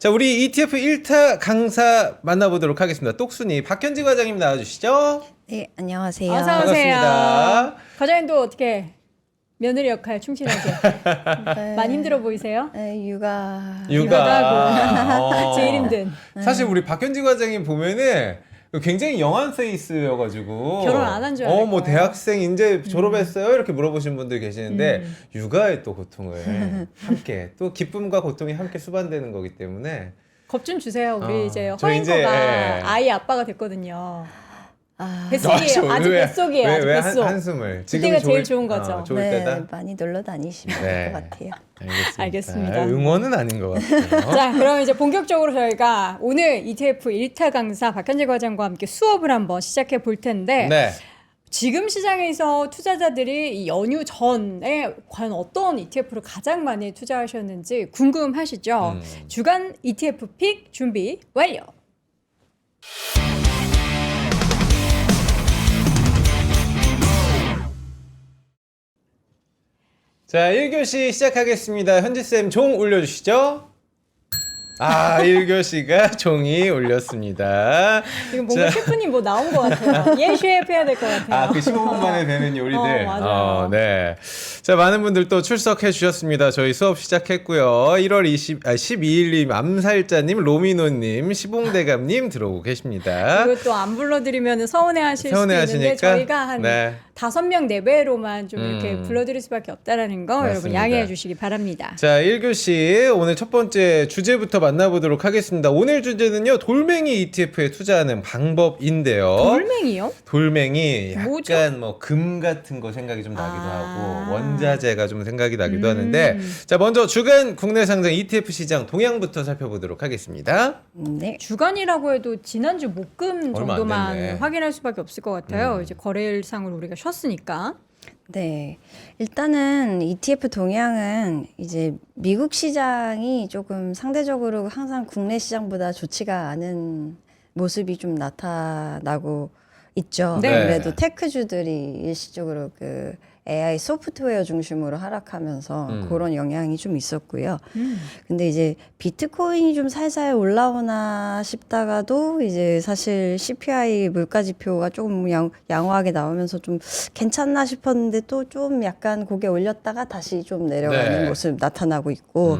자, 우리 ETF 1타 강사 만나보도록 하겠습니다. 똑순이 박현지 과장님 나와주시죠. 네, 안녕하세요. 어서 오세요. 반갑습니다. 과장님도 어떻게 며느리 역할 충실하게 네. 많이 힘들어 보이세요? 네, 육아. 육아. 제일 힘든. 사실 우리 박현지 과장님 보면은 굉장히 영한 페이스여가지고 결혼 안 한 줄 알고. 뭐 대학생 이제 졸업했어요? 이렇게 물어보신 분들 계시는데 육아의 또 고통을 함께 또 기쁨과 고통이 함께 수반되는 거기 때문에 겁 좀 주세요. 우리 이제 저 이제, 허인거가 예. 아이 아빠가 됐거든요. 아, 뱃속이에요. 아직 뱃속이에요. 아직 왜 뱃속. 한숨을 그때가 제일 좋은 거죠. 좋을 네, 때다. 많이 놀러 다니시면 네. 될 것 같아요. 알겠습니다. 응원은 아닌 것 같아요. 자, 그럼 이제 본격적으로 저희가 오늘 ETF 1타 강사 박현지 과장과 함께 수업을 한번 시작해 볼 텐데 네. 지금 시장에서 투자자들이 이 연휴 전에 과연 어떤 ETF를 가장 많이 투자하셨는지 궁금하시죠? 주간 ETF 픽 준비 완료. 자, 1교시 시작하겠습니다. 현지쌤 종 올려주시죠. 1교시가 종이 올렸습니다. 지금 뭔가 셰프님 뭐 나온 것 같아요. 예, 셰프 해야 될 것 같아요. 그 15분 만에 되는 요리들. 맞아요. 네. 자, 많은 분들 또 출석해 주셨습니다. 저희 수업 시작했고요. 1월 12일님, 암살자님, 로미노님, 시봉대감님 들어오고 계십니다. 이거 또 안 불러드리면 서운해하실 수도 있는데 저희가 한 5명 내외로만 좀 이렇게 불러드릴 수밖에 없다라는 거 맞습니다. 여러분 양해해 주시기 바랍니다. 자, 1교시 오늘 첫 번째 주제부터 만나보도록 하겠습니다. 오늘 주제는요, 돌멩이 ETF에 투자하는 방법인데요. 돌멩이요? 돌멩이 약간 뭐죠? 뭐 금 같은 거 생각이 좀 나기도 아. 하고 원자재가 좀 생각이 나기도 하는데, 자, 먼저 주간 국내 상장 ETF 시장 동향부터 살펴보도록 하겠습니다. 네. 주간이라고 해도 지난주 목금 얼마 안 정도만 됐네. 확인할 수밖에 없을 것 같아요. 이제 거래일상으로 우리가 쉬었으니까. 네. 일단은 ETF 동향은 이제 미국 시장이 조금 상대적으로 항상 국내 시장보다 좋지가 않은 모습이 좀 나타나고 있죠. 네. 그래도 테크주들이 일시적으로 그 AI 소프트웨어 중심으로 하락하면서 그런 영향이 좀 있었고요. 근데 이제 비트코인이 좀 살살 올라오나 싶다가도 이제 사실 CPI 물가 지표가 조금 양호하게 나오면서 좀 괜찮나 싶었는데 또 좀 약간 고개 올렸다가 다시 좀 내려가는 네. 모습 나타나고 있고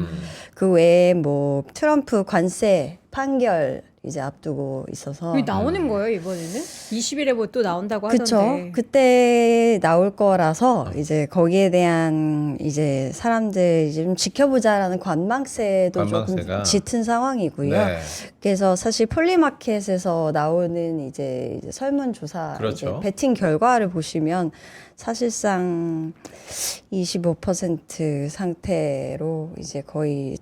그 외에 뭐 트럼프 관세 판결 이제 앞두고 있어서 여기 나오는 거예요 이번에는? 20일에 뭐 또 나온다고 그쵸. 하던데. 그때 나올 거라서 이제 거기에 대한 이제 사람들 이제 좀 지켜보자라는 관망세도 관망세가. 조금 짙은 상황이고요. 네. 그래서 사실 폴리마켓에서 나오는 이제 설문조사 그렇죠. 이제 베팅 결과를 보시면 사실상 25% 상태로 이제 거의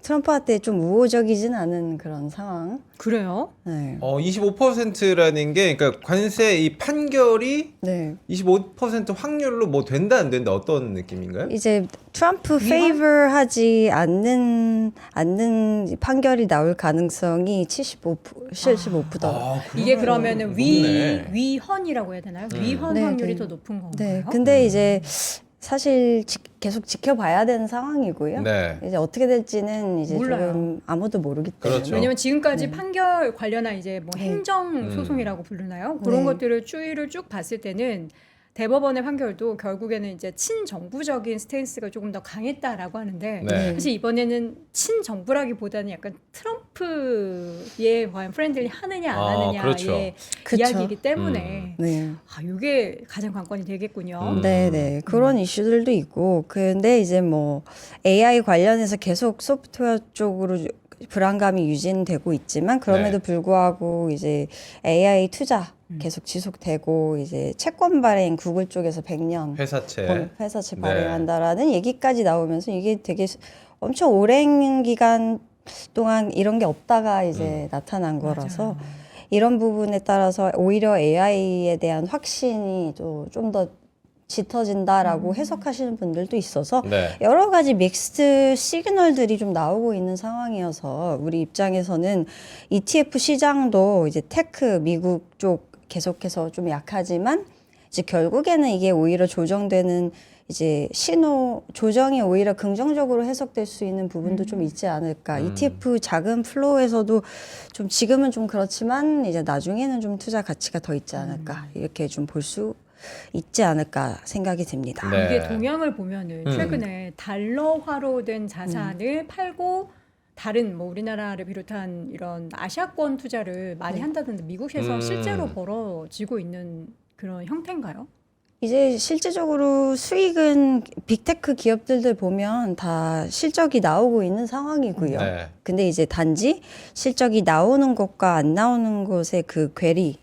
트럼프한테 좀 우호적이진 않은 그런 상황. 그래요? 네. 25%라는 게, 그러니까 관세 이 판결이 네. 25% 확률로 뭐 된다 안 된다 어떤 느낌인가요? 이제 트럼프 페이버하지 않는 판결이 나올 가능성이 75%다. 이게 그러면은 높네. 위헌이라고 해야 되나요? 위헌 네, 확률이 네. 더 높은 건가요? 네. 근데 이제 사실 계속 지켜봐야 되는 상황이고요. 네. 이제 어떻게 될지는 이제 몰라요. 조금 아무도 모르기 때문에. 그렇죠. 왜냐면 지금까지 판결 관련한 이제 뭐 행정 소송이라고 부르나요? 그런 네. 것들을 추이를 쭉 봤을 때는 대법원의 판결도 결국에는 이제 친정부적인 스탠스가 조금 더 강했다라고 하는데 네. 사실 이번에는 친정부라기보다는 약간 트럼프에 과연 프렌들리 하느냐 안 하느냐의 그렇죠. 그쵸. 이야기이기 때문에 네. 이게 가장 관건이 되겠군요. 네. 그런 이슈들도 있고. 근데 이제 뭐 AI 관련해서 계속 소프트웨어 쪽으로 불안감이 유지되고 있지만 그럼에도 네. 불구하고 이제 AI 투자 계속 지속되고 이제 채권 발행 구글 쪽에서 100년 회사채. 회사채 네. 발행한다라는 얘기까지 나오면서 이게 되게 엄청 오랜 기간 동안 이런 게 없다가 이제 나타난 거라서 이런 부분에 따라서 오히려 AI에 대한 확신이 또 좀 더 짙어진다라고 해석하시는 분들도 있어서 네. 여러 가지 믹스드 시그널들이 좀 나오고 있는 상황이어서 우리 입장에서는 ETF 시장도 이제 테크 미국 쪽 계속해서 좀 약하지만 이제 결국에는 이게 오히려 조정되는 이제 신호 조정이 오히려 긍정적으로 해석될 수 있는 부분도 좀 있지 않을까. ETF 자금 플로우에서도 좀 지금은 좀 그렇지만 이제 나중에는 좀 투자 가치가 더 있지 않을까. 이렇게 좀 볼 수 있지 않을까 생각이 듭니다. 네. 이게 동향을 보면은 최근에 달러화로 된 자산을 팔고 다른 뭐 우리나라를 비롯한 이런 아시아권 투자를 많이 한다던데 미국에서 실제로 벌어지고 있는 그런 형태인가요? 이제 실제적으로 수익은 빅테크 기업들들 보면 다 실적이 나오고 있는 상황이고요. 네. 근데 이제 단지 실적이 나오는 것과 안 나오는 것의 그 괴리,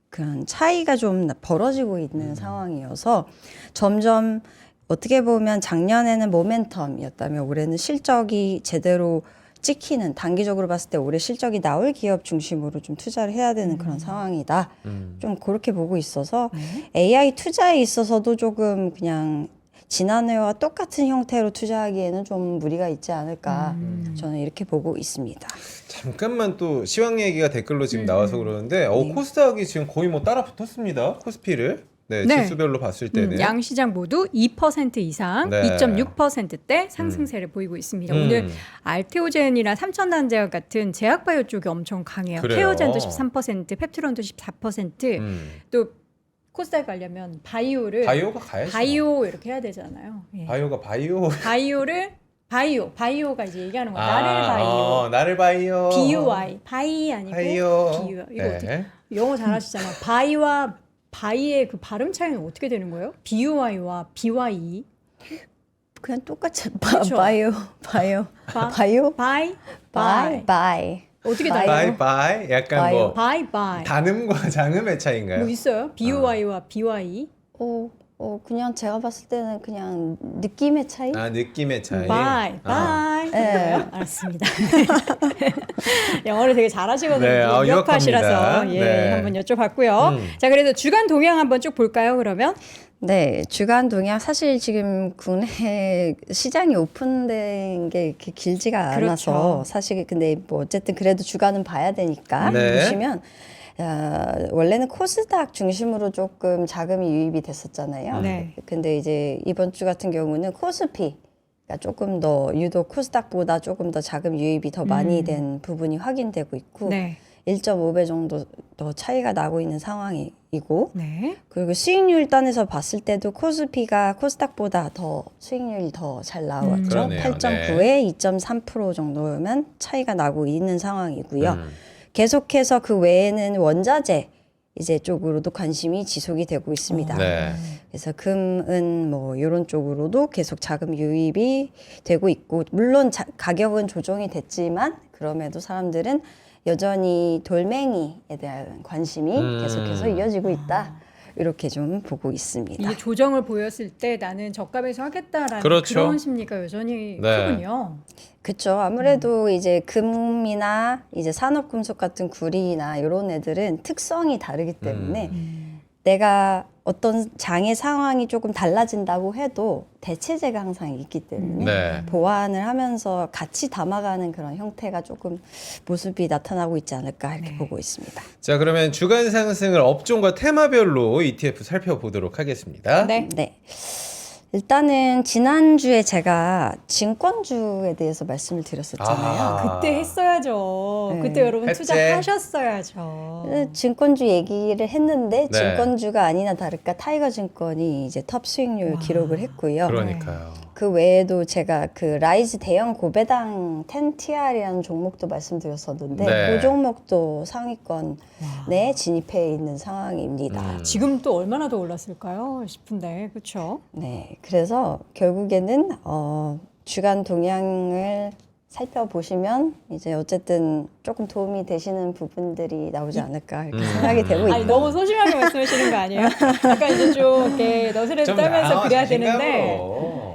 그런 차이가 좀 벌어지고 있는 상황이어서 점점 어떻게 보면 작년에는 모멘텀이었다면 올해는 실적이 제대로 찍히는, 단기적으로 봤을 때 올해 실적이 나올 기업 중심으로 좀 투자를 해야 되는 그런 상황이다. 좀 그렇게 보고 있어서 AI 투자에 있어서도 조금 그냥 지난해와 똑같은 형태로 투자하기에는 좀 무리가 있지 않을까. 저는 이렇게 보고 있습니다. 잠깐만 또 시황 얘기가 댓글로 지금 나와서 그러는데 코스닥이 지금 거의 뭐 따라 붙었습니다. 코스피를. 네, 네. 지수별로 봤을 때는. 양 시장 모두 2% 이상, 네. 2.6%대 상승세를 보이고 있습니다. 오늘 알테오젠이나 삼천단제약 같은 제약바이오 쪽이 엄청 강해요. 그래요. 케어젠도 13%, 펩트론도 14%. 또 코스닥 가려면 바이오를 바이오가 가야죠. 바이오 이렇게 해야 되잖아요. 예. 바이오가 바이오. 바이오가 이제 얘기하는 거야. 나를 바이오. 나를 바이오. BUI 바이 아니고 바이오. BUI. 이거 네. 어떻게 영어 잘하시잖아요. 바이와 바이의 그 발음 차이는 어떻게 되는 거예요? BUI와 BYE. 그냥 똑같이 그쵸? 바이오. 바이. 어떻게 바이오. 달라요? 바이 약간 바이오. 뭐 바이. 단음과 장음의 차이인가요? 뭐 있어요? BUI와 BYE. 그냥 제가 봤을 때는 그냥 느낌의 차이? 아, 느낌의 차이. 바이. 네. 알았습니다. 영어를 되게 잘하시거든요. 네, 유학파시라서 유학파입니다. 예, 네. 한번 여쭤봤고요. 자, 그래서 주간 동향 한번 쭉 볼까요? 그러면 네, 주간 동향 사실 지금 국내 시장이 오픈된 게 이렇게 길지가 그렇죠. 않아서 사실 근데 뭐 어쨌든 그래도 주간은 봐야 되니까 네. 보시면 원래는 코스닥 중심으로 조금 자금이 유입이 됐었잖아요. 네. 근데 이제 이번 주 같은 경우는 코스피가 조금 더 유독 코스닥보다 조금 더 자금 유입이 더 많이 된 부분이 확인되고 있고 네. 1.5배 정도 더 차이가 나고 있는 상황이고 네. 그리고 수익률 단에서 봤을 때도 코스피가 코스닥보다 더 수익률이 더 잘 나왔죠. 그러네요. 8.9에 2.3% 정도면 차이가 나고 있는 상황이고요. 계속해서 그 외에는 원자재 이제 쪽으로도 관심이 지속이 되고 있습니다. 네. 그래서 금은 뭐 이런 쪽으로도 계속 자금 유입이 되고 있고 물론 가격은 조정이 됐지만 그럼에도 사람들은 여전히 돌멩이에 대한 관심이 계속해서 이어지고 있다. 이렇게 좀 보고 있습니다. 이게 조정을 보였을 때 나는 저값에서 하겠다라는 그렇죠. 그런 심리가 여전히 네. 크군요. 그렇죠. 아무래도 이제 금이나 이제 산업금속 같은 구리나 이런 애들은 특성이 다르기 때문에 내가 어떤 장의 상황이 조금 달라진다고 해도 대체제가 항상 있기 때문에 네. 보완을 하면서 같이 담아가는 그런 형태가 조금 모습이 나타나고 있지 않을까 이렇게 보고 있습니다. 자, 그러면 주간 상승을 업종과 테마별로 ETF 살펴보도록 하겠습니다. 네. 네. 일단은 지난주에 제가 증권주에 대해서 말씀을 드렸었잖아요. 그때 했어야죠. 네. 그때 여러분 했지. 투자하셨어야죠. 증권주 얘기를 했는데 네. 증권주가 아니나 다를까 타이거 증권이 이제 톱 수익률 기록을 했고요. 그러니까요. 그 외에도 제가 그 라이즈 대형 고배당 10TR이라는 종목도 말씀드렸었는데 네. 그 종목도 상위권에 진입해 있는 상황입니다. 지금 또 얼마나 더 올랐을까요? 싶은데 그렇죠? 네, 그래서 결국에는 주간 동향을 살펴보시면 이제 어쨌든 조금 도움이 되시는 부분들이 나오지 않을까 이렇게 생각이 되고 있고 아니 너무 소심하게 말씀하시는 거 아니에요? 약간 이제 좀 이렇게 너스레 떨면서 그래야 되는데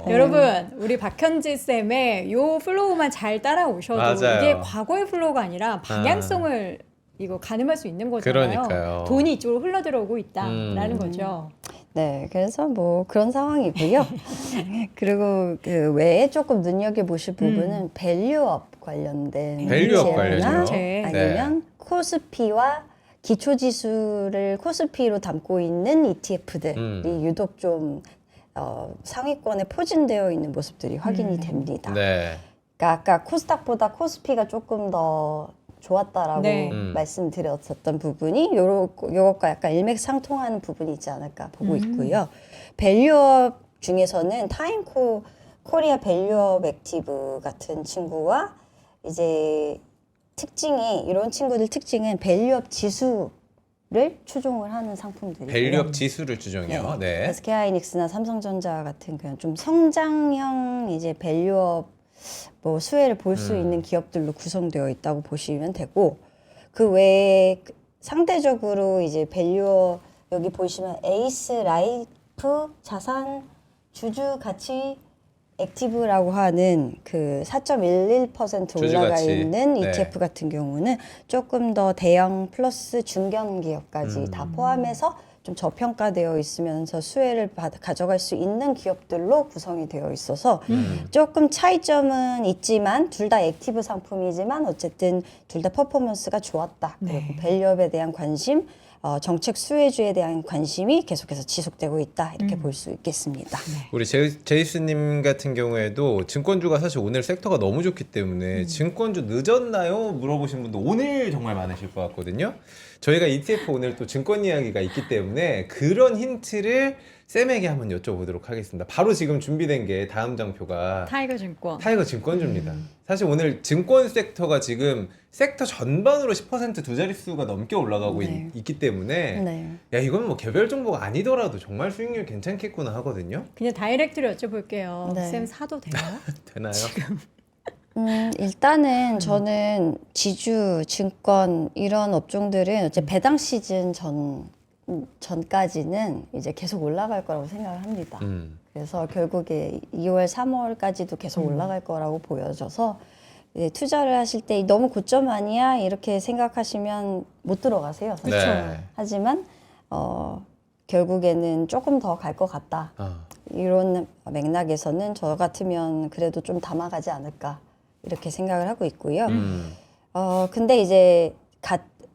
여러분 우리 박현지 쌤의 요 플로우만 잘 따라오셔도 맞아요. 이게 과거의 플로우가 아니라 방향성을 이거 가늠할 수 있는 거잖아요. 그러니까요. 돈이 이쪽으로 흘러들어오고 있다라는 거죠. 네, 그래서 뭐 그런 상황이고요. 그리고 그 외에 조금 눈여겨보실 부분은 밸류업 관련된 밸류업 ETF나 관련이요? 아니면 코스피와 기초지수를 코스피로 담고 있는 ETF들이 유독 좀 상위권에 포진되어 있는 모습들이 확인이 됩니다. 네. 그러니까 아까 코스닥보다 코스피가 조금 더 좋았다라고 네. 말씀드렸었던 부분이 요것과 약간 일맥상통하는 부분이 있지 않을까 보고 있고요. 밸류업 중에서는 타임코 코리아 밸류업 액티브 같은 친구와 이제 이런 친구들 특징은 밸류업 지수를 추종을 하는 상품들이고요. 밸류업 지수를 추정해요. 네. SK하이닉스나 삼성전자 같은 그냥 좀 성장형 이제 밸류업 뭐 수혜를 볼 수 있는 기업들로 구성되어 있다고 보시면 되고, 그 외에 상대적으로 이제 밸류업 여기 보시면 에이스 라이프 자산 주주 가치 액티브라고 하는 그 4.11% 주주 올라가 가치. 있는 네. ETF 같은 경우는 조금 더 대형 플러스 중견 기업까지 다 포함해서 좀 저평가되어 있으면서 수혜를 가져갈 수 있는 기업들로 구성이 되어 있어서 조금 차이점은 있지만 둘 다 액티브 상품이지만 어쨌든 둘 다 퍼포먼스가 좋았다. 네. 그리고 밸류업에 대한 관심, 정책 수혜주에 대한 관심이 계속해서 지속되고 있다. 이렇게 볼 수 있겠습니다. 우리 제이스님 같은 경우에도 증권주가 사실 오늘 섹터가 너무 좋기 때문에 증권주 늦었나요? 물어보신 분도 오늘 정말 많으실 것 같거든요. 저희가 ETF 오늘 또 증권 이야기가 있기 때문에 그런 힌트를 쌤에게 한번 여쭤보도록 하겠습니다. 바로 지금 준비된 게 다음 장표가 타이거 증권. 타이거 증권주입니다. 사실 오늘 증권 섹터가 지금 섹터 전반으로 10% 두 자릿수가 넘게 올라가고 네. 있기 때문에 네. 야 이건 뭐 개별 정보가 아니더라도 정말 수익률 괜찮겠구나 하거든요. 그냥 다이렉트로 여쭤볼게요. 네. 쌤 사도 돼요? 되나요? 일단은 저는 지주, 증권 이런 업종들은 어째 배당 시즌 전까지는 이제 계속 올라갈 거라고 생각을 합니다. 그래서 결국에 2월, 3월까지도 계속 올라갈 거라고 보여져서 이제 투자를 하실 때 너무 고점 아니야? 이렇게 생각하시면 못 들어가세요. 사실. 네. 하지만 결국에는 조금 더 갈 것 같다. 이런 맥락에서는 저 같으면 그래도 좀 담아가지 않을까 이렇게 생각을 하고 있고요. 근데 이제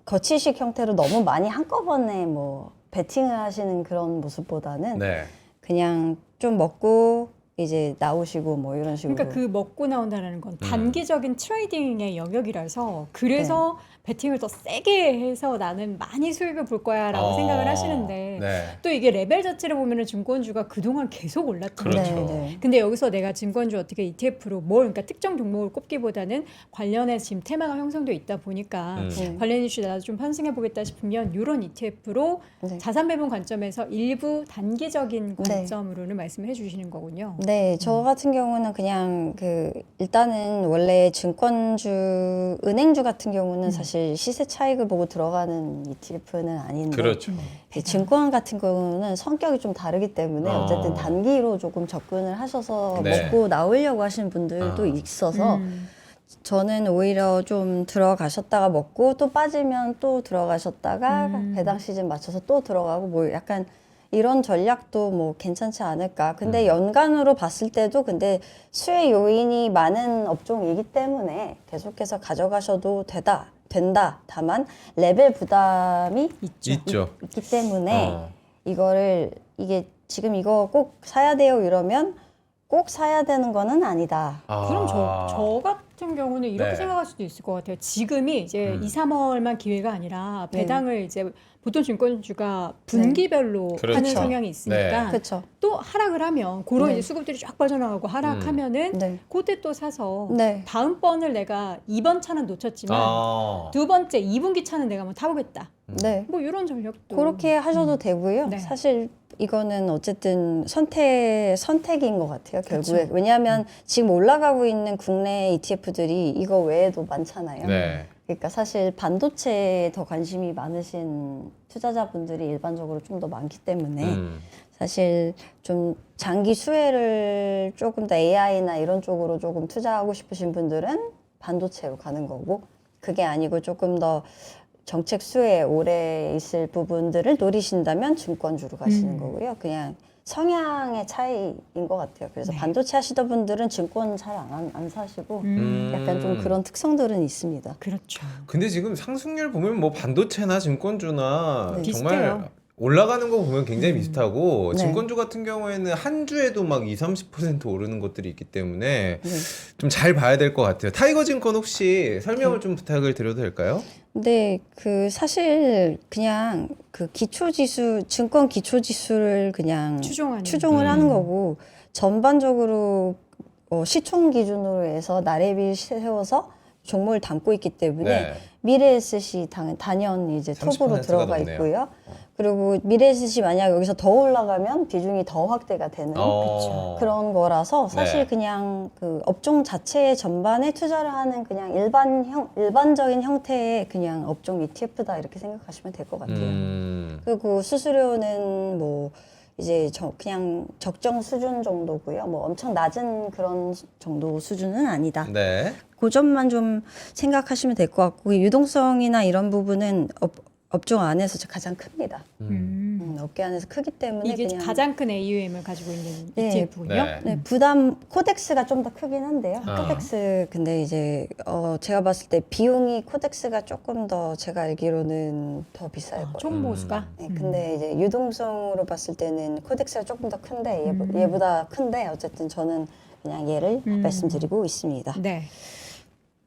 거치식 형태로 너무 많이 한꺼번에 뭐 베팅을 하시는 그런 모습보다는 네. 그냥 좀 먹고 이제 나오시고 뭐 이런 식으로. 그러니까 그 먹고 나온다는 건 단기적인 트레이딩의 영역이라서 그래서 베팅을 더 세게 해서 나는 많이 수익을 볼 거야라고 생각을 하시는데 네. 또 이게 레벨 자체를 보면은 증권주가 그동안 계속 올랐잖아요. 그렇죠. 네. 근데 여기서 내가 증권주 어떻게 ETF로 그러니까 특정 종목을 꼽기보다는 관련해서 지금 테마가 형성되어 있다 보니까 관련 이슈 나도 좀 편승해 보겠다 싶으면 이런 ETF로 네. 자산 배분 관점에서 일부 단기적인 네. 관점으로는 말씀을 해주시는 거군요. 네, 저 같은 경우는 그냥 일단은 원래 증권주, 은행주 같은 경우는 사실 시세 차익을 보고 들어가는 ETF는 아닌데 그렇죠. 증권 같은 경우는 성격이 좀 다르기 때문에 어쨌든 단기로 조금 접근을 하셔서 네. 먹고 나오려고 하시는 분들도 있어서 저는 오히려 좀 들어가셨다가 먹고 또 빠지면 또 들어가셨다가 배당 시즌 맞춰서 또 들어가고 뭐 약간 이런 전략도 뭐 괜찮지 않을까. 근데 연간으로 봤을 때도 근데 수혜 요인이 많은 업종이기 때문에 계속해서 가져가셔도 된다. 다만 레벨 부담이 있죠. 있기 때문에 이게 지금 이거 꼭 사야 돼요 이러면 꼭 사야 되는 거는 아니다. 그럼 저 같은 경우는 이렇게 네. 생각할 수도 있을 것 같아요. 지금이 이제 2, 3월만 기회가 아니라 네. 배당을 이제 보통 증권주가 분기별로 그렇죠. 하는 성향이 있으니까 그렇죠. 또 하락을 하면 그런 네. 이제 수급들이 쫙 빠져나가고 하락하면은 네. 그때 또 사서 네. 다음번을 내가 2번 차는 놓쳤지만 두 번째 2분기 차는 내가 한번 타보겠다. 네. 뭐 이런 전략도 그렇게 하셔도 되고요. 네. 사실 이거는 어쨌든 선택인 것 같아요. 결국에. 왜냐하면 지금 올라가고 있는 국내 ETF들이 이거 외에도 많잖아요. 네. 그러니까 사실 반도체에 더 관심이 많으신 투자자분들이 일반적으로 좀 더 많기 때문에 사실 좀 장기 수혜를 조금 더 AI나 이런 쪽으로 조금 투자하고 싶으신 분들은 반도체로 가는 거고, 그게 아니고 조금 더 정책 수혜 오래 있을 부분들을 노리신다면 증권주로 가시는 거고요. 그냥 성향의 차이인 것 같아요. 그래서 반도체 하시던 분들은 증권 잘 안 사시고 약간 좀 그런 특성들은 있습니다. 그렇죠. 근데 지금 상승률 보면 뭐 반도체나 증권주나 네. 정말 비슷해요. 올라가는 거 보면 굉장히 비슷하고 네. 증권주 같은 경우에는 한 주에도 막 2-30% 오르는 것들이 있기 때문에 네. 좀 잘 봐야 될 것 같아요. 타이거증권 혹시 설명을 좀 부탁을 드려도 될까요? 근데 그 사실 그냥 그 기초지수 증권 기초지수를 그냥 추종하는. 추종을 하는 거고 전반적으로 시총 기준으로 해서 나래비를 세워서 종목을 담고 있기 때문에 네. 미래에셋이 단연 이제 30% 톱으로 가 들어가 넘네요. 있고요. 그리고 미래에셋이 만약 여기서 더 올라가면 비중이 더 확대가 되는 그런 거라서 사실 네. 그냥 그 업종 자체 전반에 투자를 하는 그냥 일반적인 형태의 그냥 업종 ETF다 이렇게 생각하시면 될 것 같아요. 그리고 수수료는 뭐 이제 그냥 적정 수준 정도고요. 뭐 엄청 낮은 그런 정도 수준은 아니다. 네. 그 점만 좀 생각하시면 될 것 같고 유동성이나 이런 부분은 업종 안에서 가장 큽니다. 업계 안에서 크기 때문에 이게 그냥 가장 큰 AUM을 가지고 있는 네. ETF군요. 네. 네, 부담 코덱스가 좀 더 크긴 한데요. 아. 코덱스 근데 이제 제가 봤을 때 비용이 코덱스가 조금 더 제가 알기로는 더 비쌀 거예요. 총보수가. 네, 근데 이제 유동성으로 봤을 때는 코덱스가 조금 더 큰데 얘보다 큰데 어쨌든 저는 그냥 얘를 말씀드리고 있습니다. 네.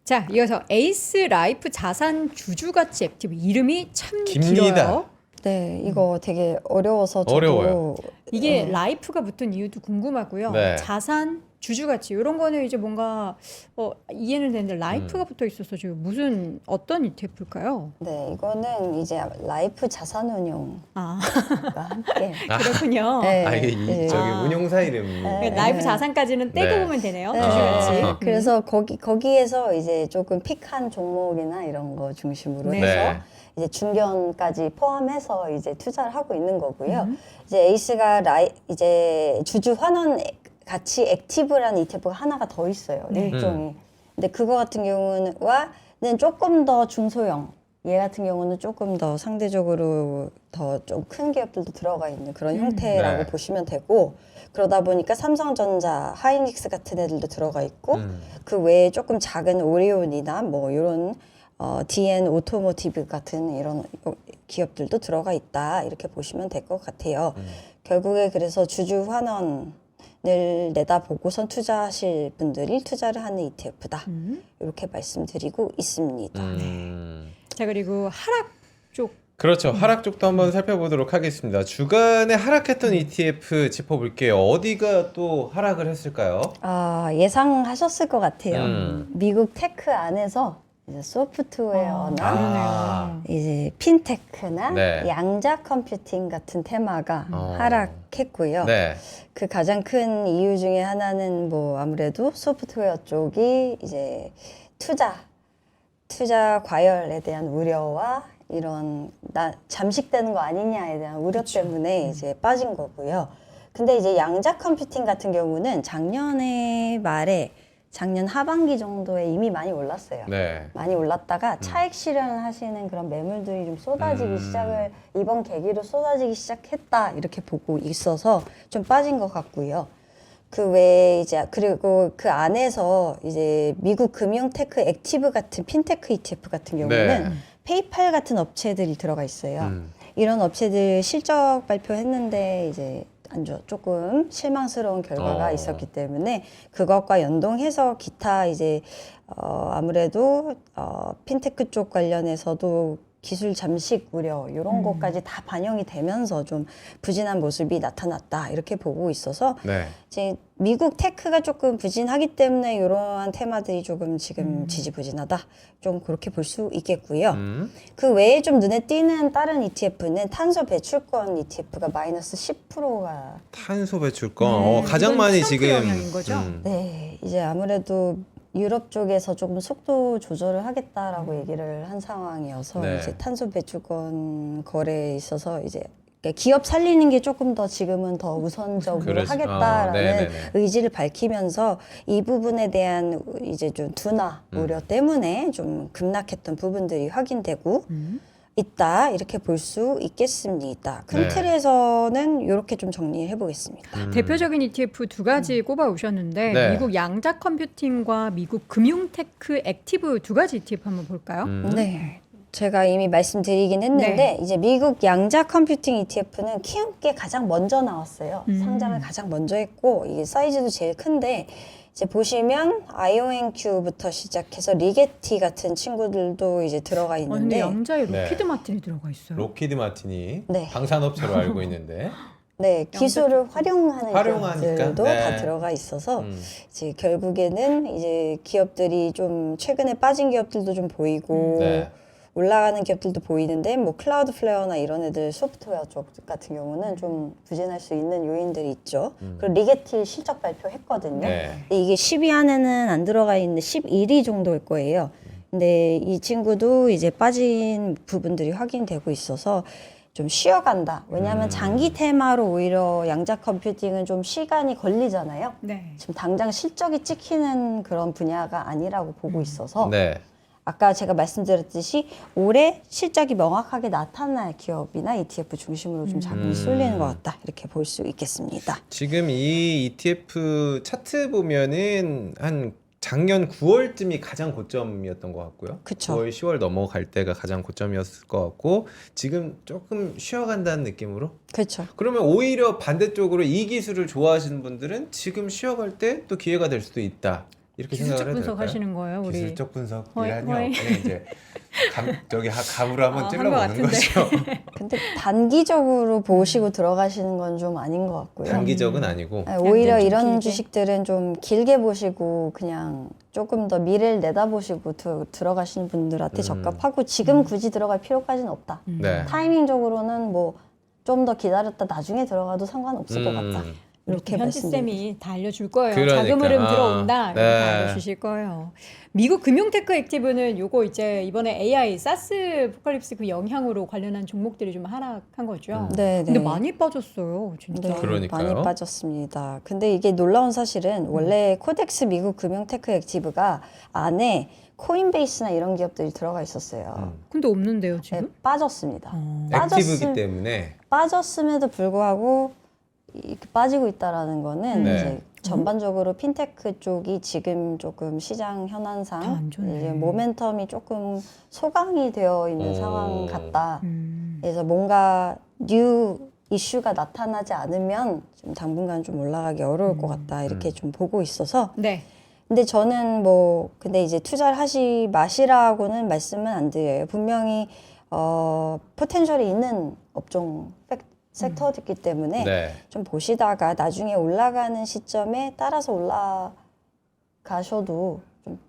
자, 이어서 에이스 라이프 자산 주주가치 액티브 이름이 참 깁니다. 길어요. 네, 이거 되게 어려워서 저도 어려워요. 이게 라이프가 붙은 이유도 궁금하고요. 네. 자산 주주가치 이런 거는 이제 뭔가 이해는 되는데 라이프가 붙어 있어서 지금 무슨 어떤 ETF일까요? 네, 이거는 이제 라이프 자산운용과 아, 함께 그렇군요. 네, 아, 이게 네. 저기 운용사 이름이. 그러니까 라이프 자산까지는 떼고 네. 보면 되네요. 네. 주주가치. 그래서 거기에서 이제 조금 픽한 종목이나 이런 거 중심으로 네. 해서 네. 이제 중견까지 포함해서 이제 투자를 하고 있는 거고요. 이제 에이스가 이제 주주 환원 가치 액티브라는 ETF가 하나가 더 있어요. 네. 일종이. 근데 그거 같은 경우는 조금 더 중소형. 얘 같은 경우는 조금 더 상대적으로 더 좀 큰 기업들도 들어가 있는 그런 형태라고 네. 보시면 되고 그러다 보니까 삼성전자, 하이닉스 같은 애들도 들어가 있고 그 외에 조금 작은 오리온이나 뭐 이런 DN 오토모티브 같은 이런 기업들도 들어가 있다 이렇게 보시면 될 것 같아요. 결국에 그래서 주주 환원을 내다보고선 투자하실 분들이 투자를 하는 ETF다 이렇게 말씀드리고 있습니다. 자, 그리고 하락 쪽. 그렇죠. 하락 쪽도 한번 살펴보도록 하겠습니다. 주간에 하락했던 ETF 짚어볼게요. 어디가 또 하락을 했을까요? 예상하셨을 것 같아요. 미국 테크 안에서 이제 소프트웨어나 아. 이제 핀테크나 네. 양자 컴퓨팅 같은 테마가 하락했고요. 네. 그 가장 큰 이유 중에 하나는 뭐 아무래도 소프트웨어 쪽이 이제 투자 과열에 대한 우려와 이런 잠식되는 거 아니냐에 대한 우려 때문에 이제 빠진 거고요. 근데 이제 양자 컴퓨팅 같은 경우는 작년 하반기 정도에 이미 많이 올랐어요. 네. 많이 올랐다가 차익 실현을 하시는 그런 매물들이 좀 쏟아지기 이번 계기로 쏟아지기 시작했다 이렇게 보고 있어서 좀 빠진 것 같고요. 그 외에 이제 그리고 그 안에서 이제 미국 금융테크 액티브 같은 핀테크 ETF 같은 경우는 네. 페이팔 같은 업체들이 들어가 있어요. 이런 업체들 실적 발표했는데 이제 조금 실망스러운 결과가 있었기 때문에 그것과 연동해서 기타 이제 아무래도 핀테크 쪽 관련해서도 기술 잠식 우려 이런 것까지 다 반영이 되면서 좀 부진한 모습이 나타났다 이렇게 보고 있어서 네. 이제 미국 테크가 조금 부진하기 때문에 이러한 테마들이 조금 지금 지지부진하다 좀 그렇게 볼 수 있겠고요. 그 외에 좀 눈에 띄는 다른 ETF는 탄소 배출권 ETF가 마이너스 10%가 탄소 배출권 가장 이건 많이 트럼프 지금 영향인 거죠? 네 이제 아무래도 유럽 쪽에서 조금 속도 조절을 하겠다라고 얘기를 한 상황이어서 네. 이제 탄소 배출권 거래에 있어서 이제 기업 살리는 게 조금 더 지금은 더 우선적으로 그렇지. 하겠다라는 네네네. 의지를 밝히면서 이 부분에 대한 이제 좀 둔화 우려 때문에 좀 급락했던 부분들이 확인되고 있다 이렇게 볼 수 있겠습니다. 큰 네. 틀에서는 이렇게 좀 정리해 보겠습니다. 대표적인 ETF 두 가지 꼽아 오셨는데 네. 미국 양자 컴퓨팅과 미국 금융테크 액티브 두 가지 ETF 한번 볼까요? 네. 제가 이미 말씀드리긴 했는데 네. 이제 미국 양자 컴퓨팅 ETF는 키운 게 가장 먼저 나왔어요. 상장을 가장 먼저 했고 이게 사이즈도 제일 큰데 이제 보시면 IONQ부터 시작해서 리게티 같은 친구들도 이제 들어가 근데 있는데 양자에 네. 로키드 마틴이 들어가 있어요. 로키드 마틴이 네. 방산업체로 알고 있는데 네, 기술을 활용하는 활용하니까. 기업들도 네. 다 들어가 있어서 이제 결국에는 이제 기업들이 좀 최근에 빠진 기업들도 좀 보이고 네. 올라가는 기업들도 보이는데 뭐 클라우드 플레어나 이런 애들 소프트웨어 쪽 같은 경우는 좀 부진할 수 있는 요인들이 있죠. 그리고 리게티 실적 발표했거든요. 네. 근데 이게 10위 안에는 안 들어가 있는데 11위 정도일 거예요. 근데 이 친구도 이제 빠진 부분들이 확인되고 있어서 좀 쉬어간다. 왜냐하면 장기 테마로 오히려 양자 컴퓨팅은 좀 시간이 걸리잖아요. 네. 지금 당장 실적이 찍히는 그런 분야가 아니라고 보고 있어서 네. 아까 제가 말씀드렸듯이 올해 실적이 명확하게 나타날 기업이나 ETF 중심으로 좀 자금이 쏠리는 것 같다. 이렇게 볼 수 있겠습니다. 지금 이 ETF 차트 보면은 한 작년 9월쯤이 가장 고점이었던 것 같고요. 그쵸. 9월, 10월 넘어갈 때가 가장 고점이었을 것 같고 지금 조금 쉬어간다는 느낌으로. 그렇죠. 그러면 오히려 반대쪽으로 이 기술을 좋아하시는 분들은 지금 쉬어갈 때 또 기회가 될 수도 있다. 이렇게 기술적 생각을 해도 될까요? 분석하시는 거예요, 우리. 기술적 분석이라뇨. 허이. 그냥 이제 감으로 한번 한것 찔러보는 같은데. 거죠. 근데 단기적으로 보시고 들어가시는 건 좀 아닌 것 같고요. 단기적은 아니고. 네, 오히려 좀 이런 길게. 주식들은 좀 길게 보시고 그냥 조금 더 미래를 내다보시고 들어가시는 분들한테 적합하고 지금 굳이 들어갈 필요까지는 없다. 네. 타이밍적으로는 뭐 좀 더 기다렸다 나중에 들어가도 상관없을 것 같다. 이렇게 현지 말씀드립니다. 쌤이 다 알려줄 거예요. 그러니까. 자금 흐름 아, 들어온다. 이렇게 네. 다 알려주실 거예요. 미국 금융테크 액티브는 요거 이제 이번에 AI, 사스 포칼립스 그 영향으로 관련한 종목들이 좀 하락한 거죠. 네, 근데 네. 많이 빠졌어요, 진짜. 네, 그러니까요. 많이 빠졌습니다. 근데 이게 놀라운 사실은 원래 코덱스 미국 금융테크 액티브가 안에 코인베이스나 이런 기업들이 들어가 있었어요. 근데 없는데요, 네, 지금? 빠졌습니다. 액티브이기 때문에. 빠졌음에도 불구하고 이렇게 빠지고 있다라는 거는 네. 이제 전반적으로 핀테크 쪽이 지금 조금 시장 다 현안상 안 좋네. 이제 모멘텀이 조금 소강이 되어 있는 상황 같다. 그래서 뭔가 뉴 이슈가 나타나지 않으면 좀 당분간 좀 올라가기 어려울 것 같다. 이렇게 좀 보고 있어서 네. 근데 저는 뭐 근데 이제 투자를 하시 마시라고는 말씀은 안 드려요. 분명히 포텐셜이 있는 업종 섹터였기 때문에 네. 좀 보시다가 나중에 올라가는 시점에 따라서 올라가셔도 좀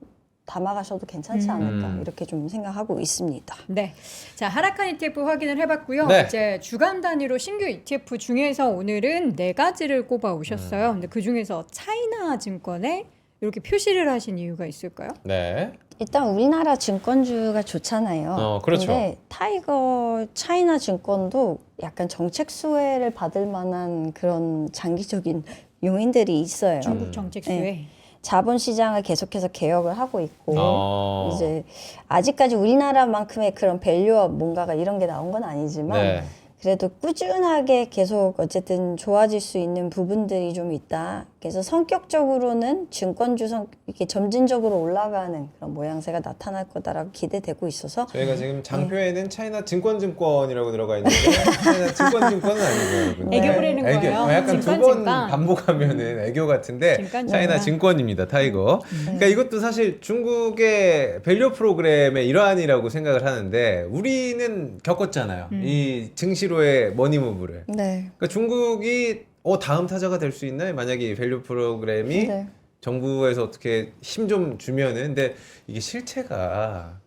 담아가셔도 괜찮지 않을까 이렇게 좀 생각하고 있습니다. 네. 자, 하락한 ETF 확인을 해봤고요. 네. 이제 주간 단위로 신규 ETF 중에서 오늘은 4가지를 꼽아 오셨어요. 근데 그 중에서 차이나 증권에 이렇게 표시를 하신 이유가 있을까요? 네. 일단 우리나라 증권주가 좋잖아요. 그렇죠. 근데 타이거 차이나 증권도 약간 정책 수혜를 받을 만한 그런 장기적인 요인들이 있어요. 중국 정책 수혜. 네. 자본시장을 계속해서 개혁을 하고 있고 이제 아직까지 우리나라만큼의 그런 밸류업 뭔가가 이런 게 나온 건 아니지만 네. 그래도 꾸준하게 계속 어쨌든 좋아질 수 있는 부분들이 좀 있다. 그래서 성격적으로는 증권주 이렇게 점진적으로 올라가는 그런 모양새가 나타날 거다라고 기대되고 있어서 저희가 지금 장표에는 차이나 증권증권이라고 들어가 있는데 차이나 증권증권은 아니고요. 여러분. 애교 부리는 거예요. 약간 두 증권, 번 증권. 반복하면은 애교 같은데 증권, 차이나 증권. 증권입니다. 타이거. 그러니까 이것도 사실 중국의 밸류 프로그램의 일환이라고 생각을 하는데 우리는 겪었잖아요. 이 증시로의 머니무브를. 네. 그러니까 중국이 다음 타자가 될 수 있나요? 만약에 이 밸류 프로그램이 네. 정부에서 어떻게 힘 좀 주면은 근데 이게 실체가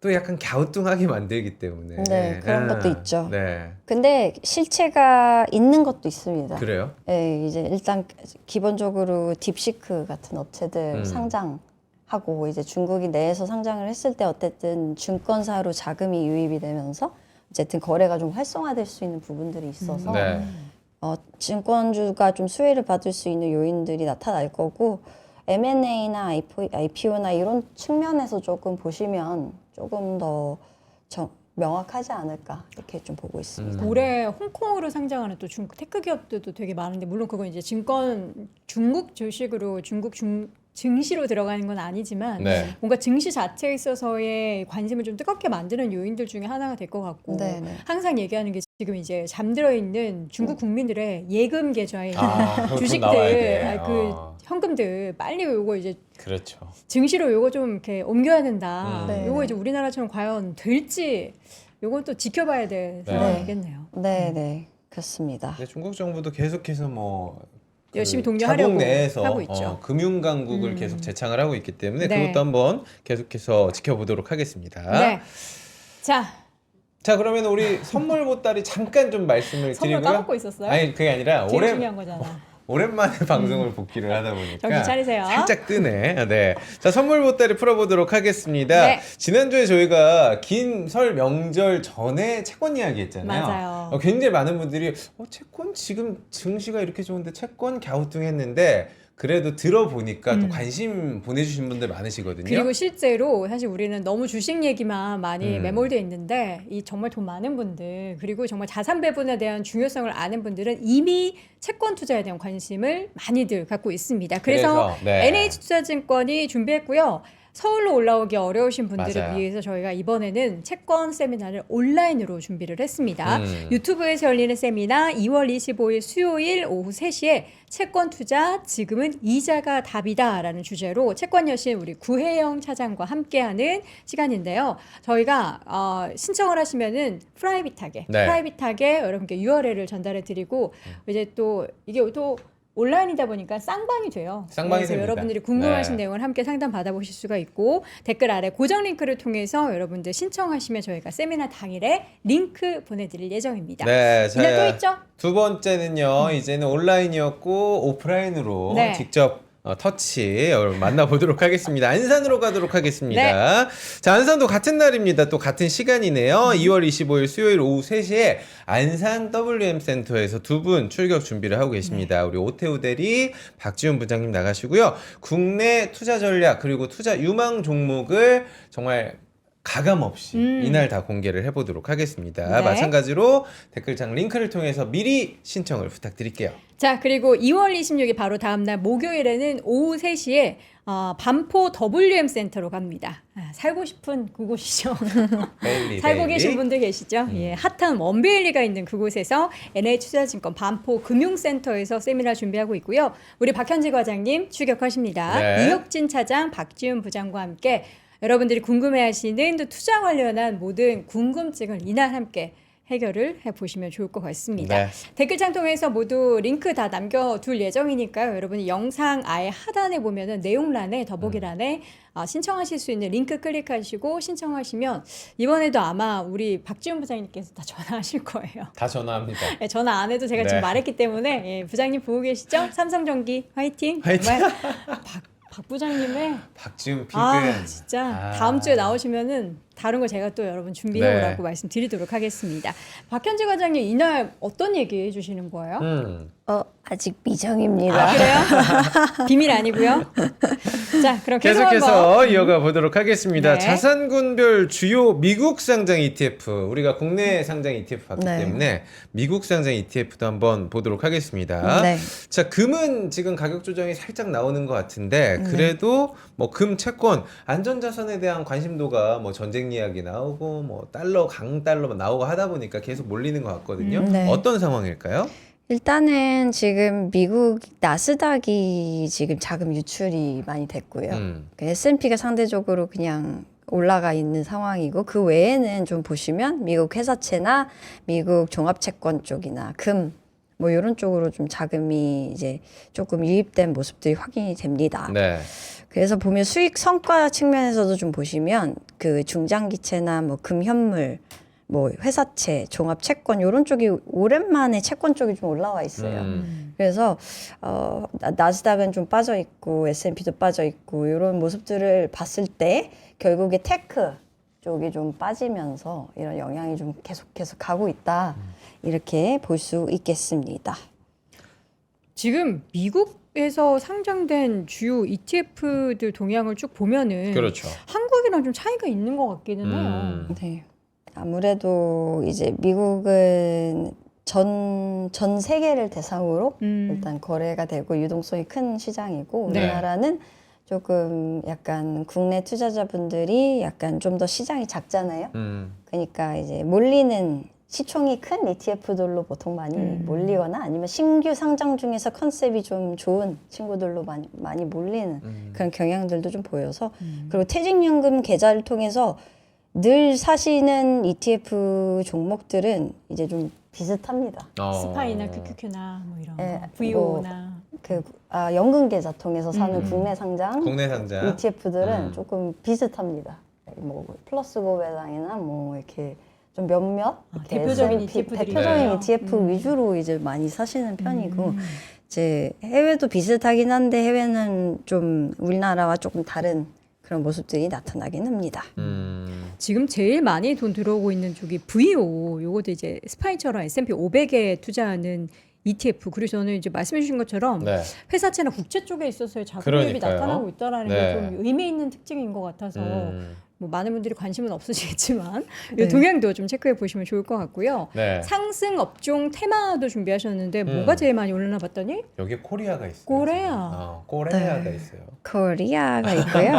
또 약간 갸우뚱하게 만들기 때문에 네, 그런 것도 있죠. 네, 근데 실체가 있는 것도 있습니다. 그래요. 네, 이제 일단 기본적으로 딥시크 같은 업체들 상장하고 이제 중국이 내에서 상장을 했을 때 어쨌든 증권사로 자금이 유입이 되면서 어쨌든 거래가 좀 활성화될 수 있는 부분들이 있어서 네. 증권주가 좀 수혜를 받을 수 있는 요인들이 나타날 거고 M&A나 IPO나 이런 측면에서 조금 보시면 조금 더 명확하지 않을까 이렇게 좀 보고 있습니다. 올해 홍콩으로 상장하는 또 중국 테크 기업들도 되게 많은데 물론 그건 이제 증권 중국 주식으로 중국 증시로 들어가는 건 아니지만 네. 뭔가 증시 자체에 있어서의 관심을 좀 뜨겁게 만드는 요인들 중에 하나가 될 것 같고 네, 네. 항상 얘기하는 게 지금 이제 잠들어 있는 중국 국민들의 예금 계좌에 있는 돈 주식들, 나와야 돼. 현금들 빨리 요거 이제 그렇죠. 증시로 요거 좀 이렇게 옮겨야 된다. 네. 요거 이제 우리나라처럼 과연 될지 요건 또 지켜봐야 될 네. 상황이겠네요. 네, 네. 그렇습니다. 근데 중국 정부도 계속해서 뭐 열심히 그 독려하려고 자국 내에서 하고 있죠. 금융 강국을 계속 재창을 하고 있기 때문에 네. 그것도 한번 계속해서 지켜보도록 하겠습니다. 네. 자 그러면 우리 선물 보따리 잠깐 좀 말씀을 선물 드리고요. 까먹고 있었어요? 아니 그게 아니라 되게 중요한 거잖아. 오랜만에 방송을 복귀를 하다 보니까 정신 차리세요. 살짝 뜨네. 네. 자, 선물 보따리 풀어보도록 하겠습니다. 네. 지난주에 저희가 긴 설 명절 전에 채권 이야기 했잖아요. 맞아요. 굉장히 많은 분들이 채권 지금 증시가 이렇게 좋은데 채권 갸우뚱했는데 그래도 들어보니까 또 관심 보내주신 분들 많으시거든요. 그리고 실제로 사실 우리는 너무 주식 얘기만 많이 매몰되어 있는데 이 정말 돈 많은 분들 그리고 정말 자산 배분에 대한 중요성을 아는 분들은 이미 채권 투자에 대한 관심을 많이들 갖고 있습니다. 그래서 네. NH투자증권이 준비했고요. 서울로 올라오기 어려우신 분들을 맞아요. 위해서 저희가 이번에는 채권 세미나를 온라인으로 준비를 했습니다. 유튜브에서 열리는 세미나 2월 25일 수요일 오후 3시에 채권 투자 지금은 이자가 답이다라는 주제로 채권 여신 우리 구혜영 차장과 함께하는 시간인데요. 저희가 신청을 하시면은 프라이빗하게 여러분께 URL을 전달해 드리고 이제 또 이게 또 온라인이다 보니까 쌍방이 돼요. 쌍방이 그래서 됩니다. 여러분들이 궁금하신 네. 내용을 함께 상담 받아보실 수가 있고 댓글 아래 고정 링크를 통해서 여러분들 신청하시면 저희가 세미나 당일에 링크 보내드릴 예정입니다. 네, 이날 또 있죠? 두 번째는요. 이제는 온라인이었고 오프라인으로 네. 직접 터치 여러분 만나보도록 하겠습니다. 안산으로 가도록 하겠습니다. 자, 안산도 같은 날입니다. 또 같은 시간이네요. 2월 25일 수요일 오후 3시에 안산 WM 센터에서 두 분 출격 준비를 하고 계십니다. 우리 오태우 대리, 박지훈 부장님 나가시고요. 국내 투자 전략 그리고 투자 유망 종목을 정말 가감 없이 이날 다 공개를 해보도록 하겠습니다. 네. 마찬가지로 댓글창 링크를 통해서 미리 신청을 부탁드릴게요. 자, 그리고 2월 26일 바로 다음날 목요일에는 오후 3시에 반포 WM 센터로 갑니다. 살고 싶은 그곳이죠. 베일리, 살고 베일리. 계신 분들 계시죠? 예, 핫한 원베일리가 있는 그곳에서 NH투자증권 반포 금융센터에서 세미나 준비하고 있고요. 우리 박현지 과장님 출격하십니다. 네. 이혁진 차장, 박지훈 부장과 함께 여러분들이 궁금해하시는 또 투자 관련한 모든 궁금증을 이날 함께 해결을 해보시면 좋을 것 같습니다. 네. 댓글창 통해서 모두 링크 다 남겨둘 예정이니까요. 여러분이 영상 아예 하단에 보면은 내용란에 더보기란에 신청하실 수 있는 링크 클릭하시고 신청하시면 이번에도 아마 우리 박지훈 부장님께서 다 전화하실 거예요. 다 전화합니다. 네, 전화 안 해도 제가 네. 지금 말했기 때문에 예, 부장님 보고 계시죠? 삼성전기 화이팅! 화이팅! 정말 박 부장님의 박지훈 픽은 진짜 다음 주에 나오시면은 다른 거 제가 또 여러분 준비해 네. 오라고 말씀드리도록 하겠습니다. 박현지 과장님 이날 어떤 얘기 해주시는 거예요? 아직 미정입니다. 그래요? 비밀 아니고요. 자, 그럼 계속해서 한번. 이어가 보도록 하겠습니다. 네. 자산군별 주요 미국 상장 ETF, 우리가 국내 상장 ETF 봤기 네. 때문에 미국 상장 ETF도 한번 보도록 하겠습니다. 네. 자, 금은 지금 가격 조정이 살짝 나오는 것 같은데 그래도 뭐 금 채권 안전자산에 대한 관심도가 뭐 전쟁 이야기 나오고 뭐 달러 강달러 나오고 하다 보니까 계속 몰리는 것 같거든요. 네. 어떤 상황일까요? 일단은 지금 미국 나스닥이 지금 자금 유출이 많이 됐고요. 그 S&P가 상대적으로 그냥 올라가 있는 상황이고 그 외에는 좀 보시면 미국 회사채나 미국 종합채권 쪽이나 금 뭐 이런 쪽으로 좀 자금이 이제 조금 유입된 모습들이 확인이 됩니다. 네. 그래서 보면 수익 성과 측면에서도 좀 보시면 그 중장기채나 뭐 금현물 뭐 회사채, 종합채권 이런 쪽이 오랜만에 채권 쪽이 좀 올라와 있어요. 그래서 나스닥은 좀 빠져 있고 S&P도 빠져 있고 이런 모습들을 봤을 때 결국에 테크 쪽이 좀 빠지면서 이런 영향이 좀 계속해서 가고 있다 이렇게 볼 수 있겠습니다. 지금 미국에서 상장된 주요 ETF들 동향을 쭉 보면은 그렇죠. 한국이랑 좀 차이가 있는 것 같기는 해요. 네. 아무래도 이제 미국은 전 세계를 대상으로 일단 거래가 되고 유동성이 큰 시장이고 네. 우리나라는 조금 약간 국내 투자자분들이 약간 좀 더 시장이 작잖아요. 그러니까 이제 몰리는 시총이 큰 ETF들로 보통 많이 몰리거나 아니면 신규 상장 중에서 컨셉이 좀 좋은 친구들로 많이 몰리는 그런 경향들도 좀 보여서 그리고 퇴직연금 계좌를 통해서 늘 사시는 ETF 종목들은 이제 좀 비슷합니다. 스파이나 QQQ나 뭐 이런 예, VO나 연금 계좌 통해서 사는 국내 상장 국내 상장 ETF들은 조금 비슷합니다. 뭐 플러스고 배당이나 뭐 이렇게 좀 몇몇 이렇게 대표적인 S&P ETF들이 대표적인 있네요. ETF 위주로 이제 많이 사시는 편이고 이제 해외도 비슷하긴 한데 해외는 좀 우리나라와 조금 다른 그런 모습들이 나타나긴 합니다. 지금 제일 많이 돈 들어오고 있는 쪽이 VO. 요것도 이제 스파이처럼 S&P 500에 투자하는 ETF. 그리고 저는 이제 말씀해 주신 것처럼 네. 회사채나 국채 쪽에 있어서의 자금률이 그러니까요. 나타나고 있다라는 네. 게 좀 의미 있는 특징인 것 같아서 뭐 많은 분들이 관심은 없으시겠지만 네. 이 동향도 좀 체크해 보시면 좋을 것 같고요. 네. 상승 업종 테마도 준비하셨는데 뭐가 제일 많이 올랐나 봤더니 여기 코리아가 있어요. 코레아. 코레아가 네. 있어요. 코리아가 있고요.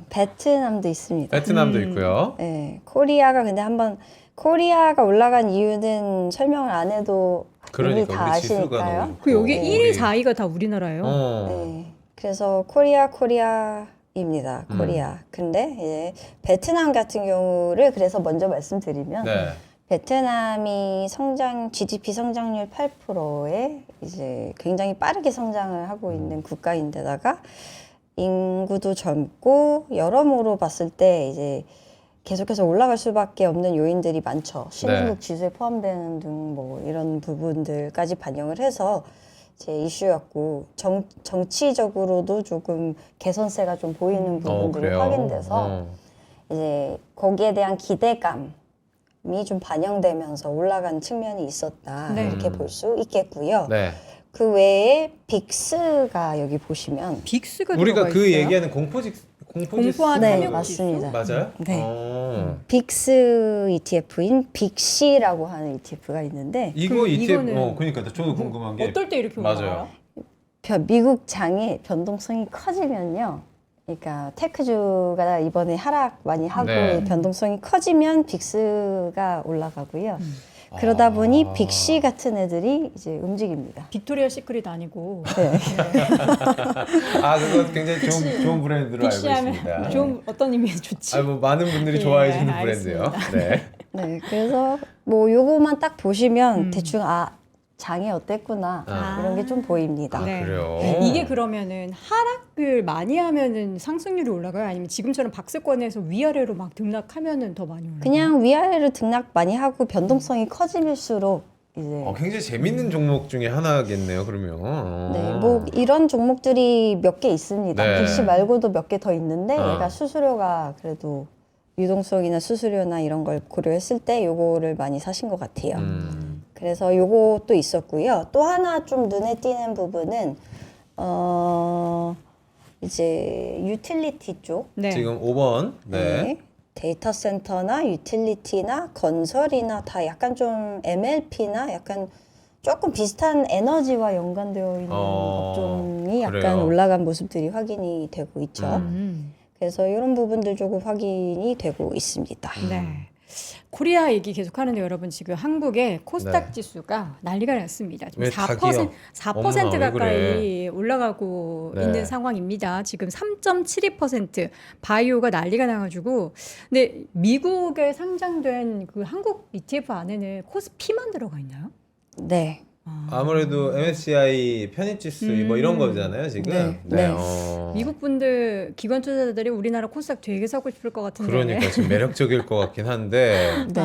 베트남도 있습니다. 베트남도 있고요. 네, 코리아가 근데 한번 코리아가 올라간 이유는 설명을 안 해도 이미 그러니까 다 우리 지수가 아시니까요. 너무 그 여기 네. 1위, 4위가 다 우리나라예요. 네, 그래서 코리아입니다. 코리아. 근데 이제 베트남 같은 경우를 그래서 먼저 말씀드리면 네. 베트남이 GDP 성장률 8%에 이제 굉장히 빠르게 성장을 하고 있는 국가인데다가 인구도 젊고 여러모로 봤을 때 이제 계속해서 올라갈 수밖에 없는 요인들이 많죠. 신흥국 지수에 포함되는 등 뭐 이런 부분들까지 반영을 해서 제 이슈였고 정치적으로도 조금 개선세가 좀 보이는 부분들이 그래요? 확인돼서 이제 거기에 대한 기대감이 좀 반영되면서 올라간 측면이 있었다 네. 이렇게 볼 수 있겠고요. 네. 그 외에 빅스가 여기 보시면 빅스가 우리가 들어가 그 있어요? 얘기하는 공포지수 공포와 네, 탄력 맞습니다. 맞아요? 네. 빅스 ETF인 빅시라고 하는 ETF가 있는데 이거 그럼 ETF 이거는 그러니까 저도 궁금한 게 어떨 때 이렇게 맞아요. 올라가요? 미국 장의 변동성이 커지면요. 그러니까 테크주가 이번에 하락 많이 하고 네. 변동성이 커지면 빅스가 올라가고요. 그러다 보니 빅시 같은 애들이 이제 움직입니다. 빅토리아 시크릿 아니고 네. 그거 굉장히 좋은 브랜드로 알고 빅시하면 있습니다. 좀 어떤 의미에서 좋지? 뭐 많은 분들이 예, 좋아해 주는 알겠습니다. 브랜드예요. 네. 네, 그래서 뭐 요거만 딱 보시면 대충 장이 어땠구나 이런 게 좀 보입니다. 네. 그래요. 이게 그러면은 하락을 많이 하면은 상승률이 올라가요? 아니면 지금처럼 박스권에서 위아래로 막 등락하면은 더 많이 올라가요? 그냥 위아래로 등락 많이 하고 변동성이 커질수록 이제 굉장히 재밌는 종목 중에 하나겠네요. 그러면. 네, 뭐 이런 종목들이 몇 개 있습니다. 네. 빅시 말고도 몇 개 더 있는데 어. 얘가 수수료가 그래도 유동성이나 수수료나 이런 걸 고려했을 때 요거를 많이 사신 것 같아요. 그래서 요것도 있었고요. 또 하나 좀 눈에 띄는 부분은 이제 유틸리티 쪽. 네. 지금 5번. 네. 데이터 센터나 유틸리티나 건설이나 다 약간 좀 MLP나 약간 조금 비슷한 에너지와 연관되어 있는 업종이 약간 그래요. 올라간 모습들이 확인이 되고 있죠. 음. 그래서 이런 부분들 조금 확인이 되고 있습니다. 네. 코리아 얘기 계속 하는데 여러분 지금 한국의 코스닥 네. 지수가 난리가 났습니다. 지금 왜 4% 닭이요? 4% 어머나, 왜 가까이 그래? 올라가고 네. 있는 상황입니다. 지금 3.72% 바이오가 난리가 나가지고 근데 미국에 상장된 그 한국 ETF 안에는 코스피만 들어가 있나요? 네. 아무래도 MSCI 편입지수 뭐 이런 거잖아요, 지금. 네. 네. 미국 분들 기관 투자자들이 우리나라 코스닥 되게 사고 싶을 것 같은데. 그러니까 지금 매력적일 것 같긴 한데. 네.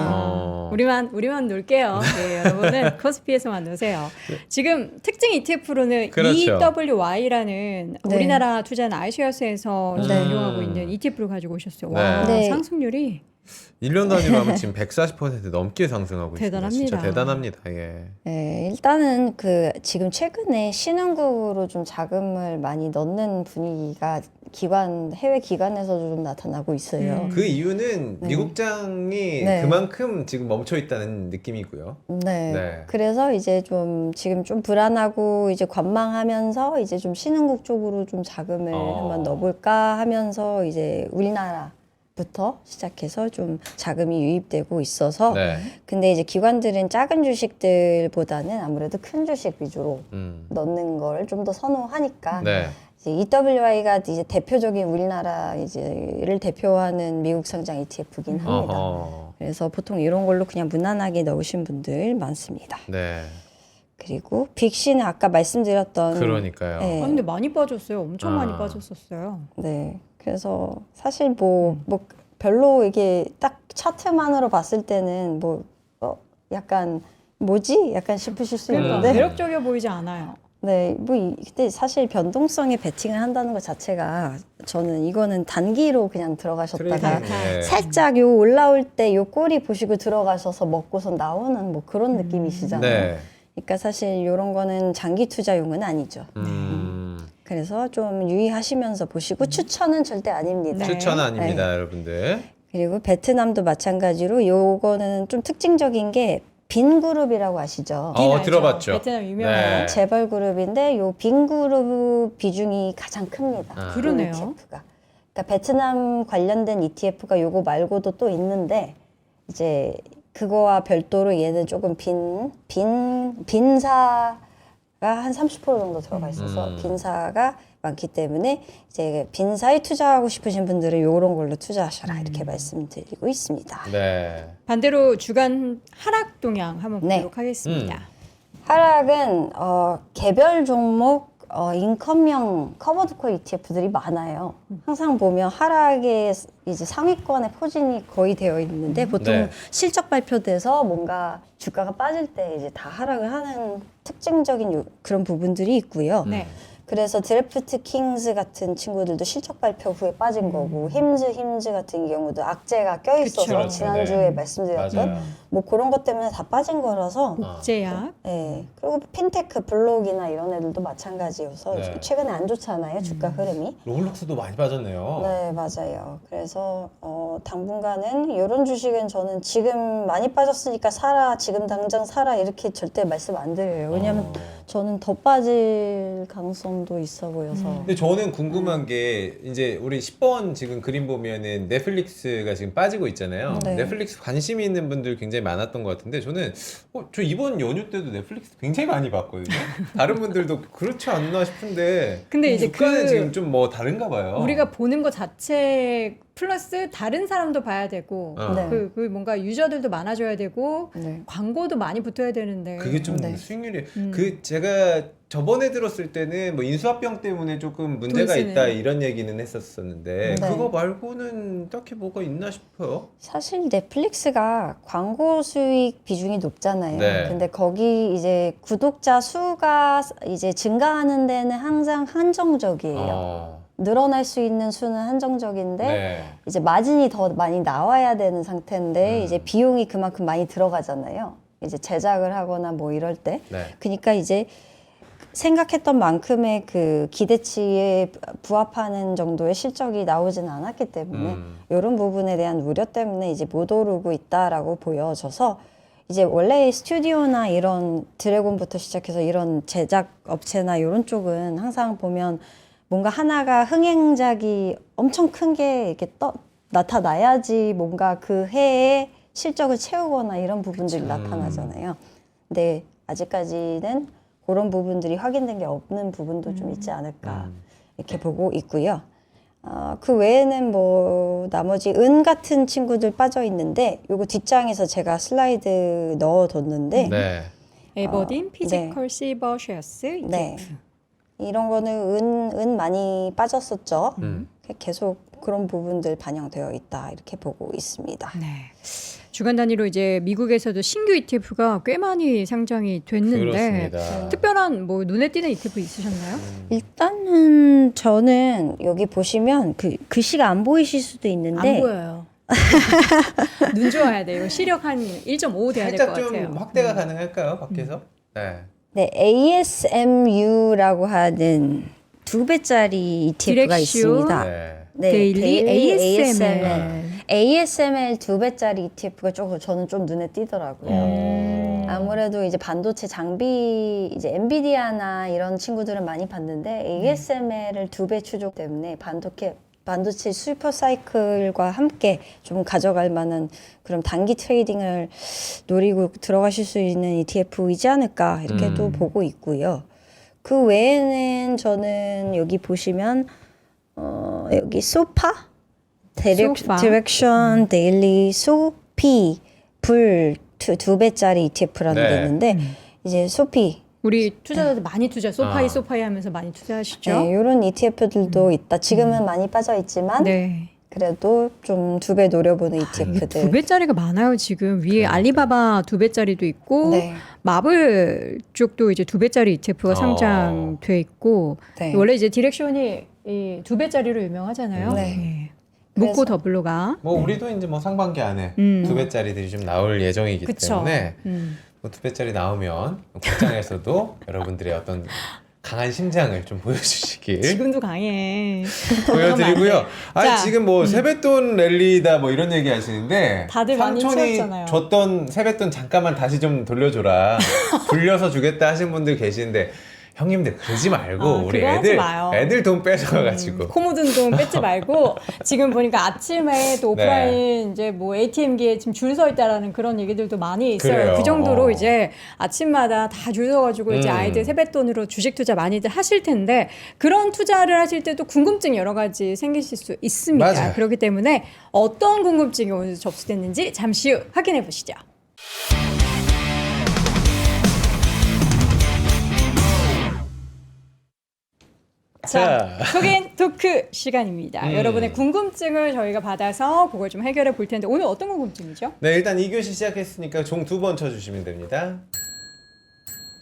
우리만 놀게요. 네, 여러분은 코스피에서만 노세요. 지금 특징 ETF로는 그렇죠. EWY라는 네. 우리나라 투자는 아이쉐어스에서 네. 운용하고 있는 ETF를 가지고 오셨어요. 네. 와, 네. 상승률이 1년 단위로 하면 지금 140% 넘게 상승하고 있습니다. 진짜 대단합니다. 대단합니다. 예. 네, 일단은 그 지금 최근에 신흥국으로 좀 자금을 많이 넣는 분위기가 해외 기관에서도 좀 나타나고 있어요. 그 이유는 네. 미국장이 네. 그만큼 지금 멈춰 있다는 느낌이고요. 네. 네. 그래서 이제 좀 지금 좀 불안하고 이제 관망하면서 이제 좀 신흥국 쪽으로 좀 자금을 한번 넣어볼까 하면서 이제 우리나라부터 시작해서 좀 자금이 유입되고 있어서 네. 근데 이제 기관들은 작은 주식들보다는 아무래도 큰 주식 위주로 넣는 걸 좀 더 선호하니까 네. 이제 EWI가 이제 대표적인 우리나라 이제를 대표하는 미국 상장 ETF긴 합니다. 어허. 그래서 보통 이런 걸로 그냥 무난하게 넣으신 분들 많습니다. 네. 그리고 빅시는 아까 말씀드렸던 그러니까요. 네. 아, 근데 많이 빠졌어요. 엄청 많이 아. 빠졌었어요. 네. 그래서 사실 뭐 별로 이게 딱 차트만으로 봤을 때는 뭐 약간 뭐지? 약간 싶으실 수 그러니까 있는데 매력적이어 보이지 않아요. 네, 근데 사실 변동성에 베팅을 한다는 것 자체가 저는 이거는 단기로 그냥 들어가셨다가 트레이딩, 예. 살짝 요 올라올 때 요 꼬리 보시고 들어가셔서 먹고서 나오는 뭐 그런 느낌이시잖아요. 네. 그러니까 사실 요런 거는 장기 투자용은 아니죠. 그래서 좀 유의하시면서 보시고 추천은 절대 아닙니다. 네. 추천 아닙니다, 여러분들. 그리고 베트남도 마찬가지로 요거는 좀 특징적인 게 빈 그룹이라고 아시죠? 알죠? 들어봤죠. 베트남 유명한 네. 재벌 그룹인데 요 빈 그룹 비중이 가장 큽니다. 아. 그러네요. ETF가. 그러니까 베트남 관련된 ETF가 요거 말고도 또 있는데 이제 그거와 별도로 얘는 조금 빈사가 한 30% 정도 들어가 있어서 빈사가 많기 때문에 이제 빈사에 투자하고 싶으신 분들은 요런 걸로 투자하셔라 이렇게 말씀드리고 있습니다. 네. 반대로 주간 하락 동향 한번 네. 보도록 하겠습니다. 하락은 개별 종목 인컴형 커버드콜 ETF들이 많아요. 항상 보면 하락의 이제 상위권에 포진이 거의 되어 있는데 보통 네. 실적 발표돼서 뭔가 주가가 빠질 때 이제 다 하락을 하는 특징적인 그런 부분들이 있고요. 네. 그래서 드래프트 킹스 같은 친구들도 실적 발표 후에 빠진 거고 힘즈 같은 경우도 악재가 껴있어서 그쵸. 지난주에 네. 말씀드렸던 맞아요. 뭐 그런 것 때문에 다 빠진 거라서 국제약. 네. 그리고 핀테크 블록이나 이런 애들도 마찬가지여서 네. 최근에 안 좋잖아요 주가 흐름이. 롤록스도 많이 빠졌네요. 네 맞아요. 그래서 당분간은 이런 주식은 저는 지금 많이 빠졌으니까 사라 지금 당장 사라 이렇게 절대 말씀 안 드려요. 왜냐면 저는 더 빠질 가능성도 있어 보여서. 근데 저는 궁금한 게 이제 우리 10번 지금 그림 보면은 넷플릭스가 지금 빠지고 있잖아요. 네. 넷플릭스 관심이 있는 분들 굉장히 많았던 것 같은데 저는 저 이번 연휴 때도 넷플릭스 굉장히 많이 봤거든요. 다른 분들도 그렇지 않나 싶은데 근데 이제 주가는 그 지금 좀 뭐 다른가 봐요. 우리가 보는 것 자체 플러스 다른 사람도 봐야 되고 네. 그 뭔가 유저들도 많아져야 되고 네. 광고도 많이 붙어야 되는데 그게 좀 네. 수익률이 그 제가 저번에 들었을 때는 뭐 인수합병 때문에 조금 문제가 돈 쓰는. 있다 이런 얘기는 했었었는데 네. 그거 말고는 딱히 뭐가 있나 싶어요. 사실 넷플릭스가 광고 수익 비중이 높잖아요. 네. 근데 거기 이제 구독자 수가 이제 증가하는 데는 항상 한정적이에요. 늘어날 수 있는 수는 한정적인데 네. 이제 마진이 더 많이 나와야 되는 상태인데 이제 비용이 그만큼 많이 들어가잖아요. 이제 제작을 하거나 뭐 이럴 때. 네. 그러니까 이제 생각했던 만큼의 그 기대치에 부합하는 정도의 실적이 나오지는 않았기 때문에 이런 부분에 대한 우려 때문에 이제 못 오르고 있다라고 보여져서 이제 원래 스튜디오나 이런 드래곤부터 시작해서 이런 제작 업체나 이런 쪽은 항상 보면 뭔가 하나가 흥행작이 엄청 큰 게 이렇게 나타나야지 뭔가 그 해에 실적을 채우거나 이런 부분들이 나타나잖아요. 근데 아직까지는 그런 부분들이 확인된 게 없는 부분도 좀 있지 않을까 이렇게 보고 있고요. 그 외에는 뭐 나머지 은 같은 친구들 빠져 있는데 요거 뒷장에서 제가 슬라이드 넣어뒀는데 네. 에버딘 피지컬 실버 쉐어스 ETF. 네. 이런 거는 은 많이 빠졌었죠. 계속 그런 부분들 반영되어 있다 이렇게 보고 있습니다. 네. 주간 단위로 이제 미국에서도 신규 ETF가 꽤 많이 상장이 됐는데 그렇습니다. 특별한 뭐 눈에 띄는 ETF 있으셨나요? 일단은 저는 여기 보시면 그 글씨가 안 보이실 수도 있는데 안 보여요. 눈 좋아야 돼요. 시력 한 1.5 돼야 될 것 살짝 좀 같아요. 확대가 가능할까요, 밖에서? 네. 네, ASMU라고 하는 2배짜리 ETF가 디렉슈. 있습니다. 네. 네, 데일리 ASMR. ASML 2배짜리 ETF가 저는 좀 눈에 띄더라고요. 아무래도 이제 반도체 장비, 이제 엔비디아나 이런 친구들은 많이 봤는데 ASML을 2배 추종 때문에 반도체 슈퍼 사이클과 함께 좀 가져갈 만한 그런 단기 트레이딩을 노리고 들어가실 수 있는 ETF이지 않을까 이렇게 또 보고 있고요. 그 외에는 저는 여기 보시면 여기 소파? 디렉션 데일리 소피 불 2배짜리 ETF라는 네. 게 있는데 이제 소피 우리 투자자들 많이 소파이 하면서 많이 투자하시죠? 네, 이런 ETF들도 있다. 지금은 많이 빠져 있지만 네. 그래도 좀 2배 노려보는 ETF들. 2배짜리가 많아요, 지금. 위에 알리바바 2배짜리도 있고, 네. 마블 쪽도 이제 2배짜리 ETF가 상장돼 있고, 네. 원래 이제 디렉션이 이 2배짜리로 유명하잖아요. 네. 네. 묶고 더블로가. 뭐 우리도 이제 뭐 상반기 안에 2배짜리들이 좀 나올 예정이기 그쵸. 때문에 뭐 2배짜리 나오면 국장에서도 여러분들의 어떤 강한 심장을 좀 보여주시길 지금도 강해. 보여드리고요. 아니 자, 지금 뭐 세뱃돈 랠리다 뭐 이런 얘기 하시는데 다들 많이 삼촌이 치웠잖아요. 줬던 세뱃돈 잠깐만 다시 좀 돌려줘라. 불려서 주겠다 하신 분들 계시는데 형님들 그러지 말고 우리 그거 하지 마요. 애들 돈 뺏어가지고 코 묻은 돈 뺏지 말고 지금 보니까 아침에 또 오프라인 이제 뭐 ATM기에 지금 줄 서 있다라는 그런 얘기들도 많이 있어요. 그래요. 그 정도로 이제 아침마다 다 줄 서가지고 이제 아이들 세뱃돈으로 주식 투자 많이들 하실 텐데 그런 투자를 하실 때도 궁금증 여러 가지 생기실 수 있습니다. 맞아요. 그렇기 때문에 어떤 궁금증이 오늘 접수됐는지 잠시 후 확인해 보시죠. 자, 톡앤 토크 시간입니다. 여러분의 궁금증을 저희가 받아서 그걸 좀 해결해 볼 텐데 오늘 어떤 궁금증이죠? 네, 일단 2교시 시작했으니까 종 2번 쳐주시면 됩니다.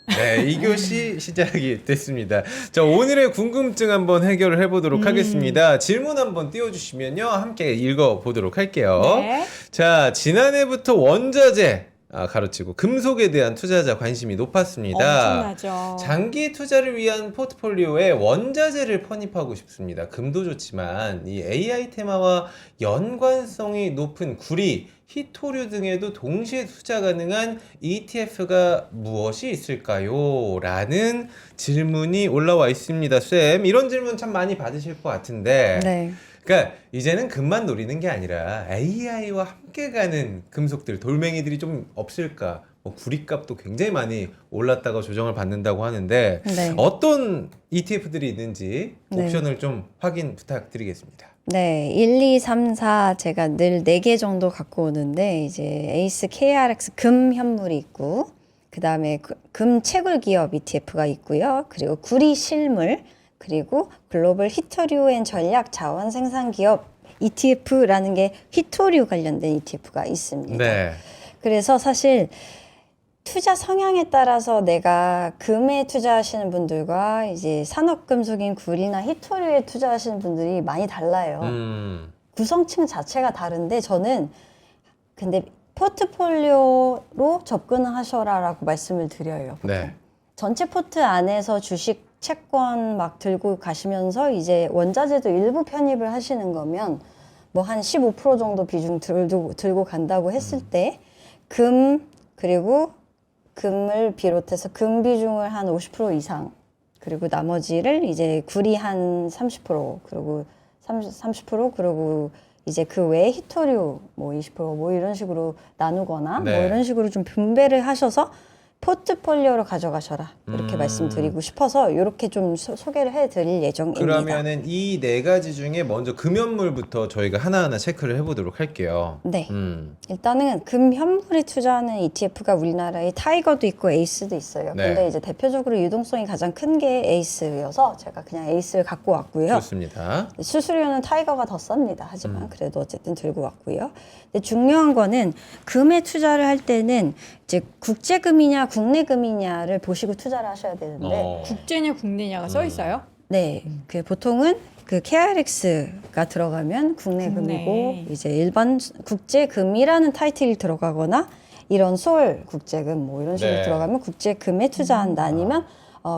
네, 2교시 시작이 됐습니다. 자, 오늘의 궁금증 한번 해결을 해보도록 하겠습니다. 질문 한번 띄워주시면요. 함께 읽어보도록 할게요. 네. 자, 지난해부터 원자재, 가로치고 금속에 대한 투자자 관심이 높았습니다. 엄청나죠. 장기 투자를 위한 포트폴리오에 원자재를 편입하고 싶습니다. 금도 좋지만 이 AI 테마와 연관성이 높은 구리, 히토류 등에도 동시에 투자 가능한 ETF가 무엇이 있을까요? 라는 질문이 올라와 있습니다. 쌤, 이런 질문 참 많이 받으실 것 같은데 네. 그러니까 이제는 금만 노리는 게 아니라 AI와 함께 가는 금속들, 돌멩이들이 좀 없을까? 뭐 구리값도 굉장히 많이 올랐다가 조정을 받는다고 하는데 네. 어떤 ETF들이 있는지 네. 옵션을 좀 확인 부탁드리겠습니다. 네, 1, 2, 3, 4 제가 늘 4개 정도 갖고 오는데 이제 에이스 KRX 금 현물이 있고 그다음에 금 채굴 기업 ETF가 있고요. 그리고 구리 실물 그리고 글로벌 히토류 앤 전략 자원 생산 기업 ETF라는 게 히토류 관련된 ETF가 있습니다. 네. 그래서 사실 투자 성향에 따라서 내가 금에 투자하시는 분들과 이제 산업금속인 구리나 히토류에 투자하시는 분들이 많이 달라요. 구성층 자체가 다른데 저는 근데 포트폴리오로 접근을 하셔라라고 말씀을 드려요. 네. 전체 포트 안에서 주식 채권 막 들고 가시면서 이제 원자재도 일부 편입을 하시는 거면 뭐 한 15% 정도 비중 들고 간다고 했을 때 금 그리고 금을 비롯해서 금 비중을 한 50% 이상 그리고 나머지를 이제 구리 한 30% 그리고 30% 그리고 이제 그 외에 히토류 뭐 20% 이런 식으로 나누거나 네. 뭐 이런 식으로 좀 분배를 하셔서 포트폴리오로 가져가셔라 이렇게 말씀드리고 싶어서 이렇게 좀 소개를 해드릴 예정입니다. 그러면은 이 4가지 중에 먼저 금연물부터 저희가 하나하나 체크를 해보도록 할게요. 네. 일단은 금 현물에 투자하는 ETF가 우리나라에 타이거도 있고 에이스도 있어요. 네. 근데 이제 대표적으로 유동성이 가장 큰 게 에이스여서 제가 그냥 에이스를 갖고 왔고요. 좋습니다. 수수료는 타이거가 더 쌉니다. 하지만 그래도 어쨌든 들고 왔고요. 근데 중요한 거는 금에 투자를 할 때는 이제 국제금이냐 국내금이냐를 보시고 투자를 하셔야 되는데 어. 국제냐 국내냐가 써 있어요? 네, 그 보통은 그 KRX가 들어가면 국내 국내. 금이고 이제 일반 국제금이라는 타이틀이 들어가거나 이런 솔 국제금 뭐 이런 식으로 네. 들어가면 국제금에 투자한다 아니면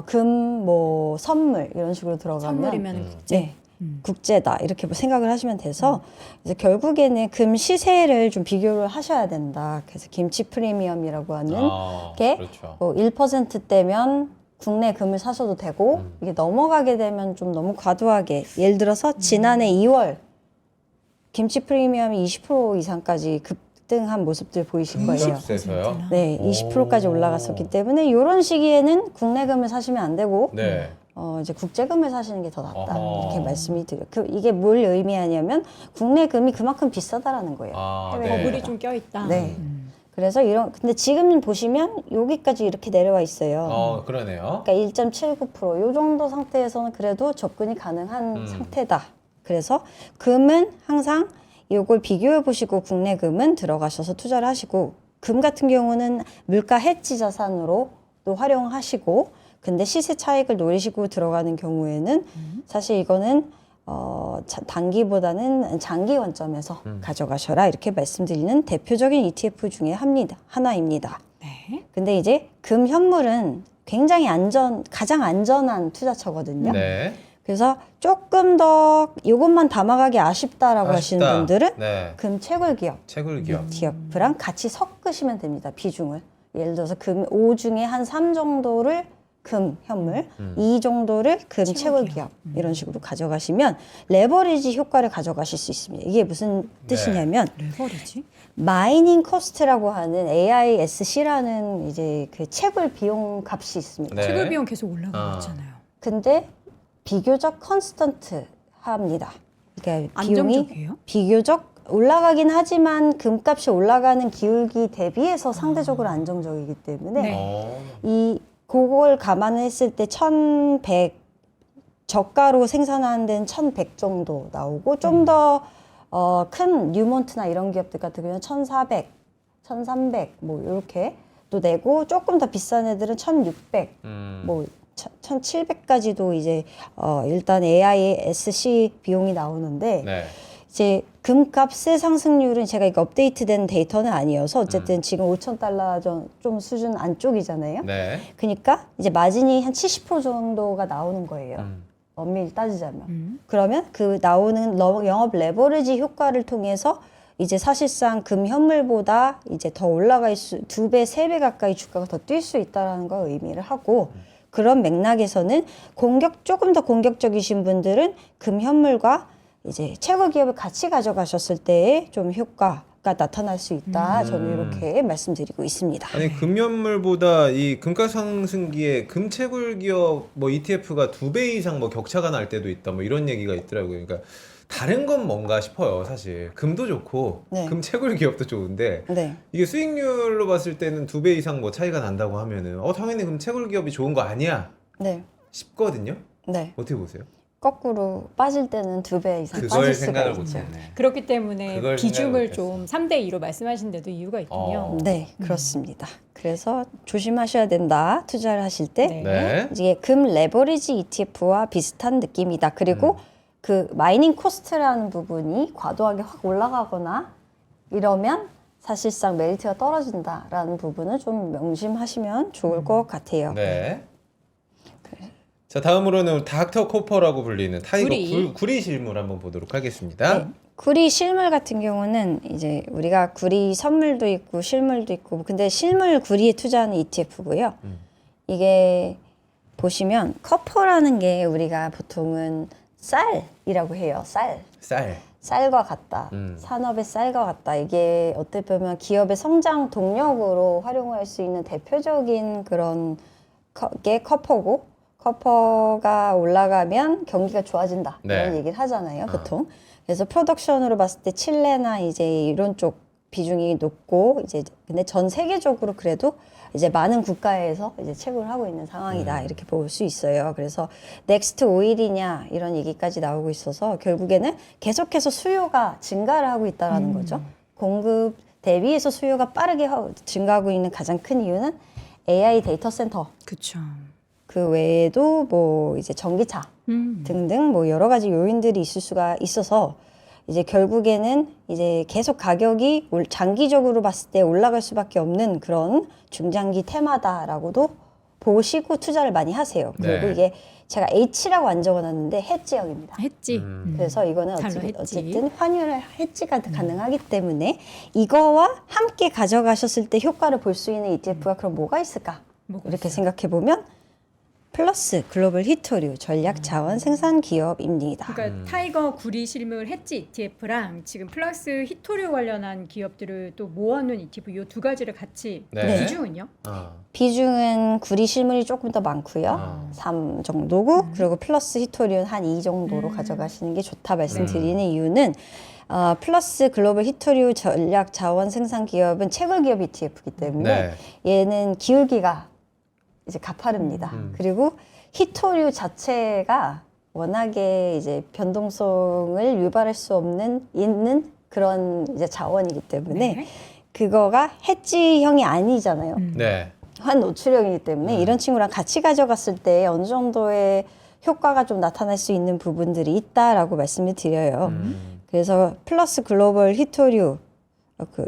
금 뭐 선물 이런 식으로 들어가면 선물이면 국제. 네. 국제다 이렇게 뭐 생각을 하시면 돼서 이제 결국에는 금 시세를 좀 비교를 하셔야 된다. 그래서 김치 프리미엄이라고 하는 게 그렇죠. 뭐 1%대면 국내 금을 사셔도 되고 이게 넘어가게 되면 좀 너무 과도하게 예를 들어서 지난해 2월 김치 프리미엄이 20% 이상까지 급등한 모습들 보이실 거예요. 금값에서요? 네, 20%까지 올라갔었기 때문에 이런 시기에는 국내 금을 사시면 안 되고 네. 이제 국제금을 사시는 게 더 낫다 어허. 이렇게 말씀이 드려요. 이게 뭘 의미하냐면 국내 금이 그만큼 비싸다라는 거예요. 아, 해외 네. 버블이 좀 껴있다. 네. 그래서 근데 지금 보시면 여기까지 이렇게 내려와 있어요. 그러네요. 그러니까 1.79%요 정도 상태에서는 그래도 접근이 가능한 상태다. 그래서 금은 항상 이걸 비교해 보시고 국내 금은 들어가셔서 투자를 하시고 금 같은 경우는 물가 해지 자산으로 또 활용하시고 근데 시세 차익을 노리시고 들어가는 경우에는 사실 이거는 단기보다는 장기 관점에서 가져가셔라 이렇게 말씀드리는 대표적인 ETF 중에 하나입니다. 네. 근데 이제 금 현물은 굉장히 가장 안전한 투자처거든요. 네. 그래서 조금 더 이것만 담아가기 아쉽다라고 하시는 아쉽다. 분들은 네. 금 채굴 기업 채굴 기업. ETF랑 같이 섞으시면 됩니다. 비중을. 예를 들어서 금 5 중에 한 3 정도를 금 현물, 2 정도를 금 채굴 기업 이런 식으로 가져가시면 레버리지 효과를 가져가실 수 있습니다. 이게 무슨 뜻이냐면 레버리지? 마이닝 코스트라고 하는 AISC라는 이제 그 채굴 비용 값이 있습니다. 네. 채굴 비용 계속 올라가고 있잖아요. 근데 비교적 컨스턴트 합니다. 그러니까 비용이 안정적이에요? 비교적 올라가긴 하지만 금값이 올라가는 기울기 대비해서 상대적으로 안정적이기 때문에 네. 그걸 감안했을 때 1100 저가로 생산하는 데는 1100 정도 나오고 좀 더 큰 뉴몬트나 이런 기업들 같은 경우는 1400, 1300 뭐 이렇게 또 내고 조금 더 비싼 애들은 1600 뭐 1700까지도 이제 일단 AISC 비용이 나오는데 네. 이제 금값의 상승률은 제가 이거 업데이트된 데이터는 아니어서 어쨌든 지금 5,000달러 좀 수준 안쪽이잖아요. 네. 그러니까 이제 마진이 한 70% 정도가 나오는 거예요. 엄밀히 따지자면. 그러면 그 나오는 영업 레버리지 효과를 통해서 이제 사실상 금 현물보다 이제 더 올라갈 수 2배, 3배 가까이 주가가 더 뛸 수 있다라는 걸 의미를 하고 그런 맥락에서는 조금 더 공격적이신 분들은 금 현물과 이제 채굴 기업을 같이 가져가셨을 때에 좀 효과가 나타날 수 있다. 저는 이렇게 말씀드리고 있습니다. 아니 금연물보다 이 금가 상승기에 금채굴 기업 뭐 ETF가 2배 이상 뭐 격차가 날 때도 있다. 뭐 이런 얘기가 있더라고요. 그러니까 다른 건 뭔가 싶어요. 사실 금도 좋고 네. 금채굴 기업도 좋은데 네. 이게 수익률로 봤을 때는 2배 이상 뭐 차이가 난다고 하면은 당연히 금채굴 기업이 좋은 거 아니야 네. 싶거든요. 네. 어떻게 보세요? 거꾸로 빠질 때는 2배 이상 그걸 빠질 수가 생각을 있죠. 못했네. 그렇기 때문에 그걸 비중을 생각을 좀 3대 2로 말씀하신 데도 이유가 있군요. 네, 그렇습니다. 그래서 조심하셔야 된다. 투자를 하실 때. 네. 네. 이게 금 레버리지 ETF와 비슷한 느낌이다. 그리고 그 마이닝 코스트라는 부분이 과도하게 확 올라가거나 이러면 사실상 메리트가 떨어진다라는 부분을 좀 명심하시면 좋을 것 같아요. 네. 자 다음으로는 닥터 코퍼라고 불리는 타이거 구리 실물 한번 보도록 하겠습니다. 네. 구리 실물 같은 경우는 이제 우리가 구리 선물도 있고 실물도 있고 근데 실물 구리에 투자하는 ETF고요. 이게 보시면 커퍼라는 게 우리가 보통은 쌀이라고 해요. 쌀과 같다. 산업의 쌀과 같다. 이게 어떻게 보면 기업의 성장 동력으로 활용할 수 있는 대표적인 그런 게 커퍼고 커퍼가 올라가면 경기가 좋아진다. 네. 이런 얘기를 하잖아요, 보통. 그래서 프로덕션으로 봤을 때 칠레나 이제 이런 쪽 비중이 높고 이제 근데 전 세계적으로 그래도 이제 많은 국가에서 이제 채굴을 하고 있는 상황이다. 이렇게 볼 수 있어요. 그래서 넥스트 오일이냐 이런 얘기까지 나오고 있어서 결국에는 계속해서 수요가 증가를 하고 있다라는 거죠. 공급 대비해서 수요가 빠르게 증가하고 있는 가장 큰 이유는 AI 데이터 센터 그렇죠. 그 외에도 뭐 이제 전기차 등등 뭐 여러 가지 요인들이 있을 수가 있어서 이제 결국에는 이제 계속 가격이 장기적으로 봤을 때 올라갈 수밖에 없는 그런 중장기 테마다라고도 보시고 투자를 많이 하세요. 그리고 네. 이게 제가 H라고 안 적어놨는데 해지형입니다. 했지. 그래서 이거는 달러 해지. 어쨌든 환율 해지가 가능하기 때문에 이거와 함께 가져가셨을 때 효과를 볼 수 있는 ETF가 그럼 뭐가 있을까? 뭐가 이렇게 있어요? 생각해 보면 플러스 글로벌 히토류 전략 자원 생산 기업입니다. 그러니까 타이거 구리 실물 해지 ETF랑 지금 플러스 히토류 관련한 기업들을 또 모아놓은 ETF 이 두 가지를 같이 네. 비중은요? 비중은 구리 실물이 조금 더 많고요. 3 정도고 그리고 플러스 히토리온 한 2 정도로 가져가시는 게 좋다 말씀드리는 이유는 플러스 글로벌 히토류 전략 자원 생산 기업은 채굴 기업 ETF이기 때문에 얘는 기울기가 이제 가파릅니다. 그리고 히토류 자체가 워낙에 이제 변동성을 유발할 수 있는 그런 이제 자원이기 때문에 네. 그거가 해지형이 아니잖아요. 네. 환 노출형이기 때문에 이런 친구랑 같이 가져갔을 때 어느 정도의 효과가 좀 나타날 수 있는 부분들이 있다라고 말씀을 드려요. 그래서 플러스 글로벌 히토류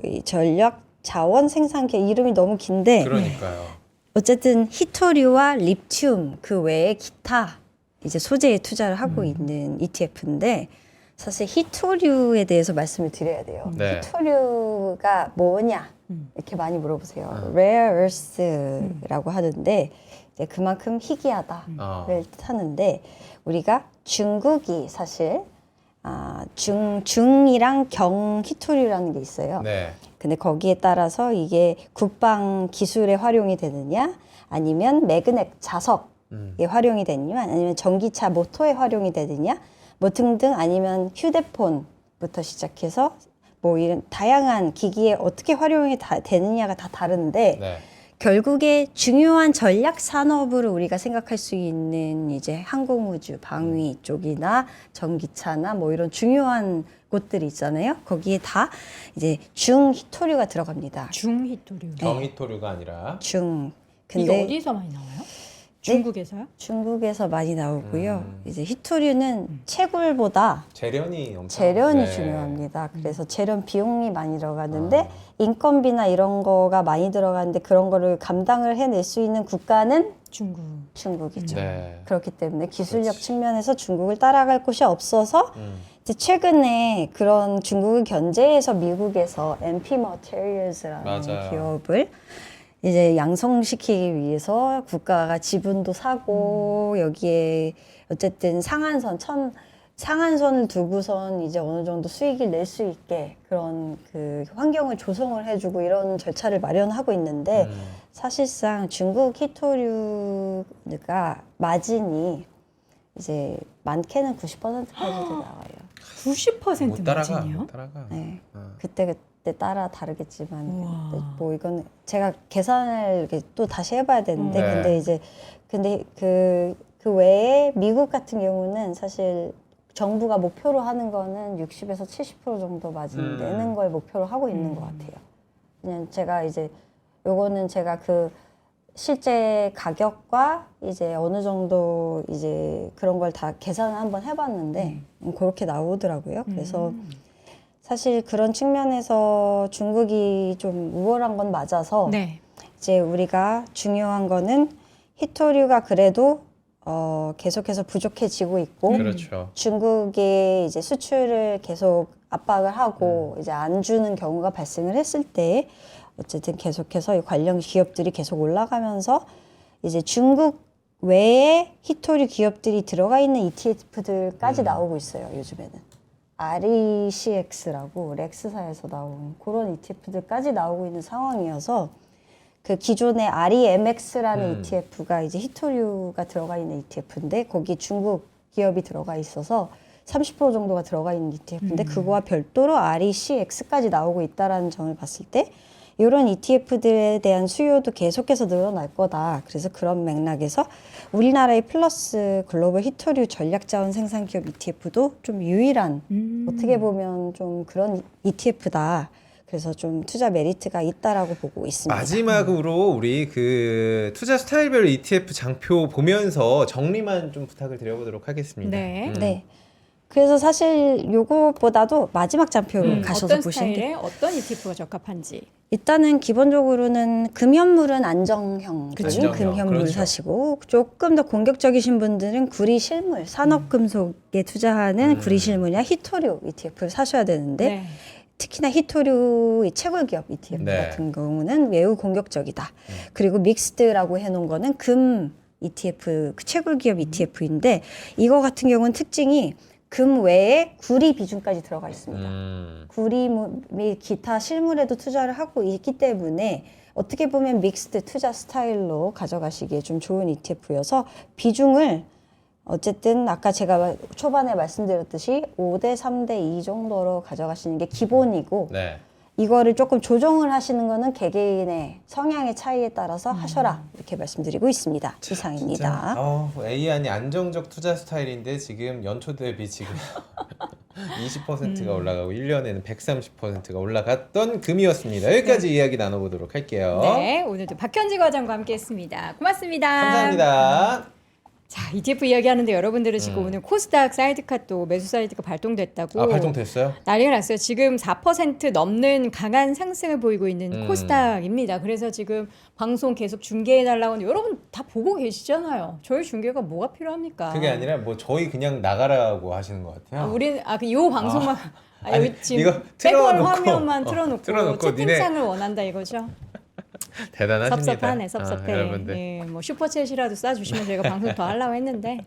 이 전략 자원 생산기 이름이 너무 긴데 그러니까요. 어쨌든 히토류와 리튬 그 외에 기타 이제 소재에 투자를 하고 있는 ETF인데 사실 히토류에 대해서 말씀을 드려야 돼요. 네. 히토류가 뭐냐 이렇게 많이 물어보세요. Rare Earth라고 하는데 이제 그만큼 희귀하다를 뜻하는데 우리가 중국이 사실 중이랑 경 히토류라는 게 있어요. 네. 근데 거기에 따라서 이게 국방 기술에 활용이 되느냐 아니면 매그넷 자석에 활용이 되느냐 아니면 전기차 모터에 활용이 되느냐 뭐 등등 아니면 휴대폰부터 시작해서 뭐 이런 다양한 기기에 어떻게 활용이 되느냐가 다 다른데 네. 결국에 중요한 전략 산업으로 우리가 생각할 수 있는 이제 항공우주, 방위 쪽이나 전기차나 뭐 이런 중요한 곳들이 있잖아요. 거기에 다 이제 중히토류가 들어갑니다. 중히토류. 경히토류가 아니라 중. 이게 근데 어디서 많이 나와요? 중국에서요? 중국에서 많이 나오고요. 이제 히토류는 채굴보다 재련이 엄청 재련이 네. 중요합니다. 그래서 재련 비용이 많이 들어가는데 인건비나 이런 거가 많이 들어가는데 그런 거를 감당을 해낼 수 있는 국가는 중국이죠. 네. 그렇기 때문에 기술력 그렇지. 측면에서 중국을 따라갈 곳이 없어서 이제 최근에 그런 중국을 견제해서 미국에서 MP Materials라는 맞아요. 기업을 이제 양성시키기 위해서 국가가 지분도 사고 여기에 어쨌든 상한선을 두고선 이제 어느 정도 수익을 낼 수 있게 그런 그 환경을 조성을 해주고 이런 절차를 마련하고 있는데 사실상 중국 히토류가 마진이 이제 많게는 90%까지도 나와요. 90% 못 따라가. 마진이요? 못 따라가. 네. 어. 그때 따라 다르겠지만 우와. 뭐 이건 제가 계산을 이렇게 또 다시 해봐야 되는데 네. 근데 그 외에 미국 같은 경우는 사실 정부가 목표로 하는 거는 60에서 70% 정도 마진 내는 걸 목표로 하고 있는 것 같아요. 그냥 제가 이제 요거는 제가 그 실제 가격과 이제 어느 정도 이제 그런 걸 다 계산을 한번 해봤는데 그렇게 나오더라고요. 그래서 사실 그런 측면에서 중국이 좀 우월한 건 맞아서 네. 이제 우리가 중요한 거는 히토류가 그래도 계속해서 부족해지고 있고 그렇죠. 중국의 이제 수출을 계속 압박을 하고 이제 안 주는 경우가 발생을 했을 때 어쨌든 계속해서 이 관련 기업들이 계속 올라가면서 이제 중국 외에 히토류 기업들이 들어가 있는 ETF들까지 나오고 있어요, 요즘에는. RECX라고 렉스사에서 나온 그런 ETF들까지 나오고 있는 상황이어서 그 기존의 REMX라는 ETF가 이제 히토류가 들어가 있는 ETF인데 거기 중국 기업이 들어가 있어서 30% 정도가 들어가 있는 ETF인데 그거와 별도로 RECX까지 나오고 있다라는 점을 봤을 때 이런 ETF들에 대한 수요도 계속해서 늘어날 거다. 그래서 그런 맥락에서 우리나라의 플러스 글로벌 히토류 전략자원 생산기업 ETF도 좀 유일한 어떻게 보면 좀 그런 ETF다. 그래서 좀 투자 메리트가 있다라고 보고 있습니다. 마지막으로 우리 그 투자 스타일별 ETF 장표 보면서 정리만 좀 부탁을 드려보도록 하겠습니다. 네. 네. 그래서 사실 요것보다도 마지막 장표로 가셔서 어떤 보시는 게 스타일의 어떤 ETF가 적합한지. 일단은 기본적으로는 금현물은 안정형, 안정형, 금현물 그렇죠. 사시고 조금 더 공격적이신 분들은 구리 실물, 산업금속에 투자하는 구리 실물이나 히토류 ETF를 사셔야 되는데 네. 특히나 히토류 이 채굴기업 ETF 네. 같은 경우는 매우 공격적이다. 그리고 믹스드라고 해놓은 거는 금 ETF, 그 채굴기업 ETF인데 이거 같은 경우는 특징이 금 외에 구리 비중까지 들어가 있습니다. 구리 및 기타 실물에도 투자를 하고 있기 때문에 어떻게 보면 믹스드 투자 스타일로 가져가시기에 좀 좋은 ETF여서 비중을 어쨌든 아까 제가 초반에 말씀드렸듯이 5대 3대 2 정도로 가져가시는 게 기본이고 네. 이거를 조금 조정을 하시는 거는 개개인의 성향의 차이에 따라서 하셔라 이렇게 말씀드리고 있습니다. 이상입니다. A안이 안정적 투자 스타일인데 지금 연초 대비 지금 20%가 올라가고 1년에는 130%가 올라갔던 금이었습니다. 여기까지 이야기 나눠보도록 할게요. 네, 오늘도 박현지 과장과 함께했습니다. 고맙습니다. 감사합니다. 자, ETF 이야기하는데 여러분들은 지금 오늘 코스닥 사이드카 또 매수 사이드가 발동됐다고. 아, 발동됐어요? 난리가 났어요. 지금 4% 넘는 강한 상승을 보이고 있는 코스닥입니다. 그래서 지금 방송 계속 중계해달라고 하는데 여러분 다 보고 계시잖아요. 저희 중계가 뭐가 필요합니까? 그게 아니라 뭐 저희 그냥 나가라고 하시는 것 같아요. 우리는 요 방송만 아니, 여기 지금 이거 백월 틀어놓고, 화면만 틀어놓고 틀어놓고 채팅창을 원한다 이거죠. 대단하십니다. 섭섭하네, 섭섭해. 여러분들. 예, 뭐 슈퍼챗이라도 쏴주시면 저희가 방송 더 하려고 했는데.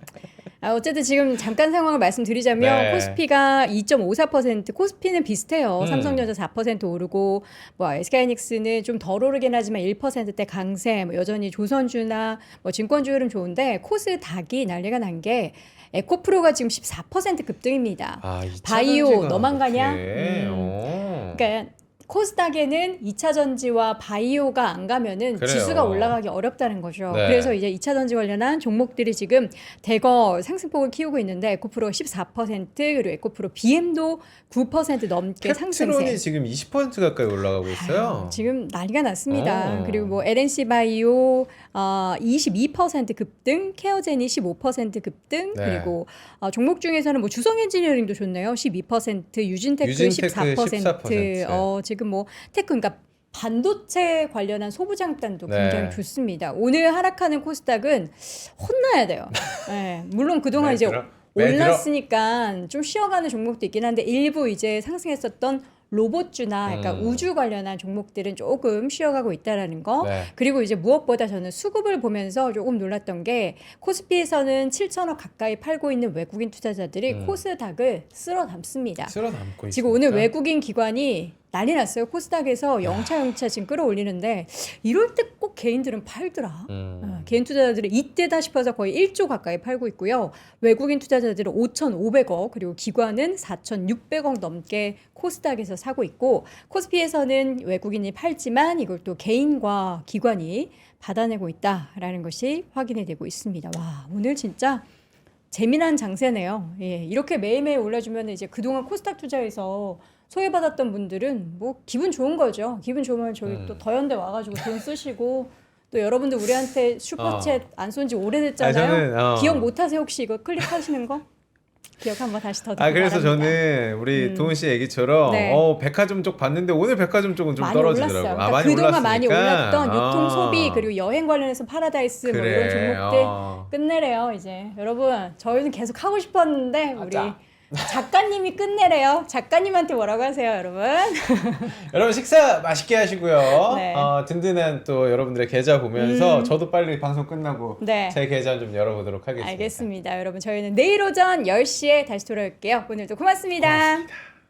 어쨌든 지금 잠깐 상황을 말씀드리자면 네. 코스피가 2.54%, 코스피는 비슷해요. 삼성전자 4% 오르고 뭐 SK하이닉스는 좀 덜 오르긴 하지만 1%대 강세, 뭐 여전히 조선주나 뭐 증권주 흐름 좋은데 코스닥이 난리가 난 게 에코프로가 지금 14% 급등입니다. 아, 이 바이오 차전지가 너만 가냐? 그렇게. 오. 그러니까 코스닥에는 2차 전지와 바이오가 안 가면은 그래요. 지수가 올라가기 어렵다는 거죠. 네. 그래서 이제 2차 전지 관련한 종목들이 지금 대거 상승폭을 키우고 있는데 에코프로가 14% 그리고 에코프로 BM도 9% 넘게 상승세. 캡트론이 지금 20% 가까이 올라가고 있어요. 지금 난리가 났습니다. 오. 그리고 뭐 LNC 바이오 22% 급등, 케어젠이 15% 급등, 네. 그리고 종목 중에서는 뭐 주성 엔지니어링도 좋네요. 12%, 유진테크 유진테크 14%. 14%. 지금 뭐 테크 그러니까 반도체 관련한 소부장단도 네. 굉장히 좋습니다. 오늘 하락하는 코스닥은 혼나야 돼요. 네, 물론 그동안 네, 이제 들어. 네, 올랐으니까 좀 쉬어가는 종목도 있긴 한데 일부 이제 상승했었던 로봇주나 그러니까 우주 관련한 종목들은 조금 쉬어가고 있다라는 거. 네. 그리고 이제 무엇보다 저는 수급을 보면서 조금 놀랐던 게 코스피에서는 7천억 가까이 팔고 있는 외국인 투자자들이 코스닥을 쓸어 담습니다. 쓸어 담고 있습니다. 지금 오늘 외국인 기관이 난리 났어요. 코스닥에서 영차 지금 끌어올리는데 이럴 때 꼭 개인들은 팔더라. 개인 투자자들은 이때다 싶어서 거의 1조 가까이 팔고 있고요. 외국인 투자자들은 5,500억 그리고 기관은 4,600억 넘게 코스닥에서 사고 있고 코스피에서는 외국인이 팔지만 이걸 또 개인과 기관이 받아내고 있다라는 것이 확인이 되고 있습니다. 와, 오늘 진짜 재미난 장세네요. 예, 이렇게 매일매일 올려주면 이제 그동안 코스닥 투자에서 소외받았던 분들은 뭐 기분 좋은 거죠. 기분 좋으면 저희 또 더현대 와가지고 돈 쓰시고 또 여러분들 우리한테 슈퍼챗 안 쏜 지 오래됐잖아요. 저는, 기억 못하세요 혹시 이거 클릭하시는 거? 기억 한번 다시 더. 그래서 바랍니다. 저는 우리 도훈 씨 얘기처럼 네. 백화점 쪽 봤는데 오늘 백화점 쪽은 좀 많이 떨어지더라고요. 올랐어요. 그러니까 많이 그동안 많이 올랐으니까. 올랐던 유통 소비 그리고 여행 관련해서 파라다이스 뭐 이런 종목들 끝내래요 이제. 여러분 저희는 계속 하고 싶었는데 우리 맞아. 작가님이 끝내래요. 작가님한테 뭐라고 하세요, 여러분? 여러분 식사 맛있게 하시고요. 네. 든든한 또 여러분들의 계좌 보면서 저도 빨리 방송 끝나고 네. 제 계좌 좀 열어보도록 하겠습니다. 알겠습니다. 여러분 저희는 내일 오전 10시에 다시 돌아올게요. 오늘도 고맙습니다. 고맙습니다.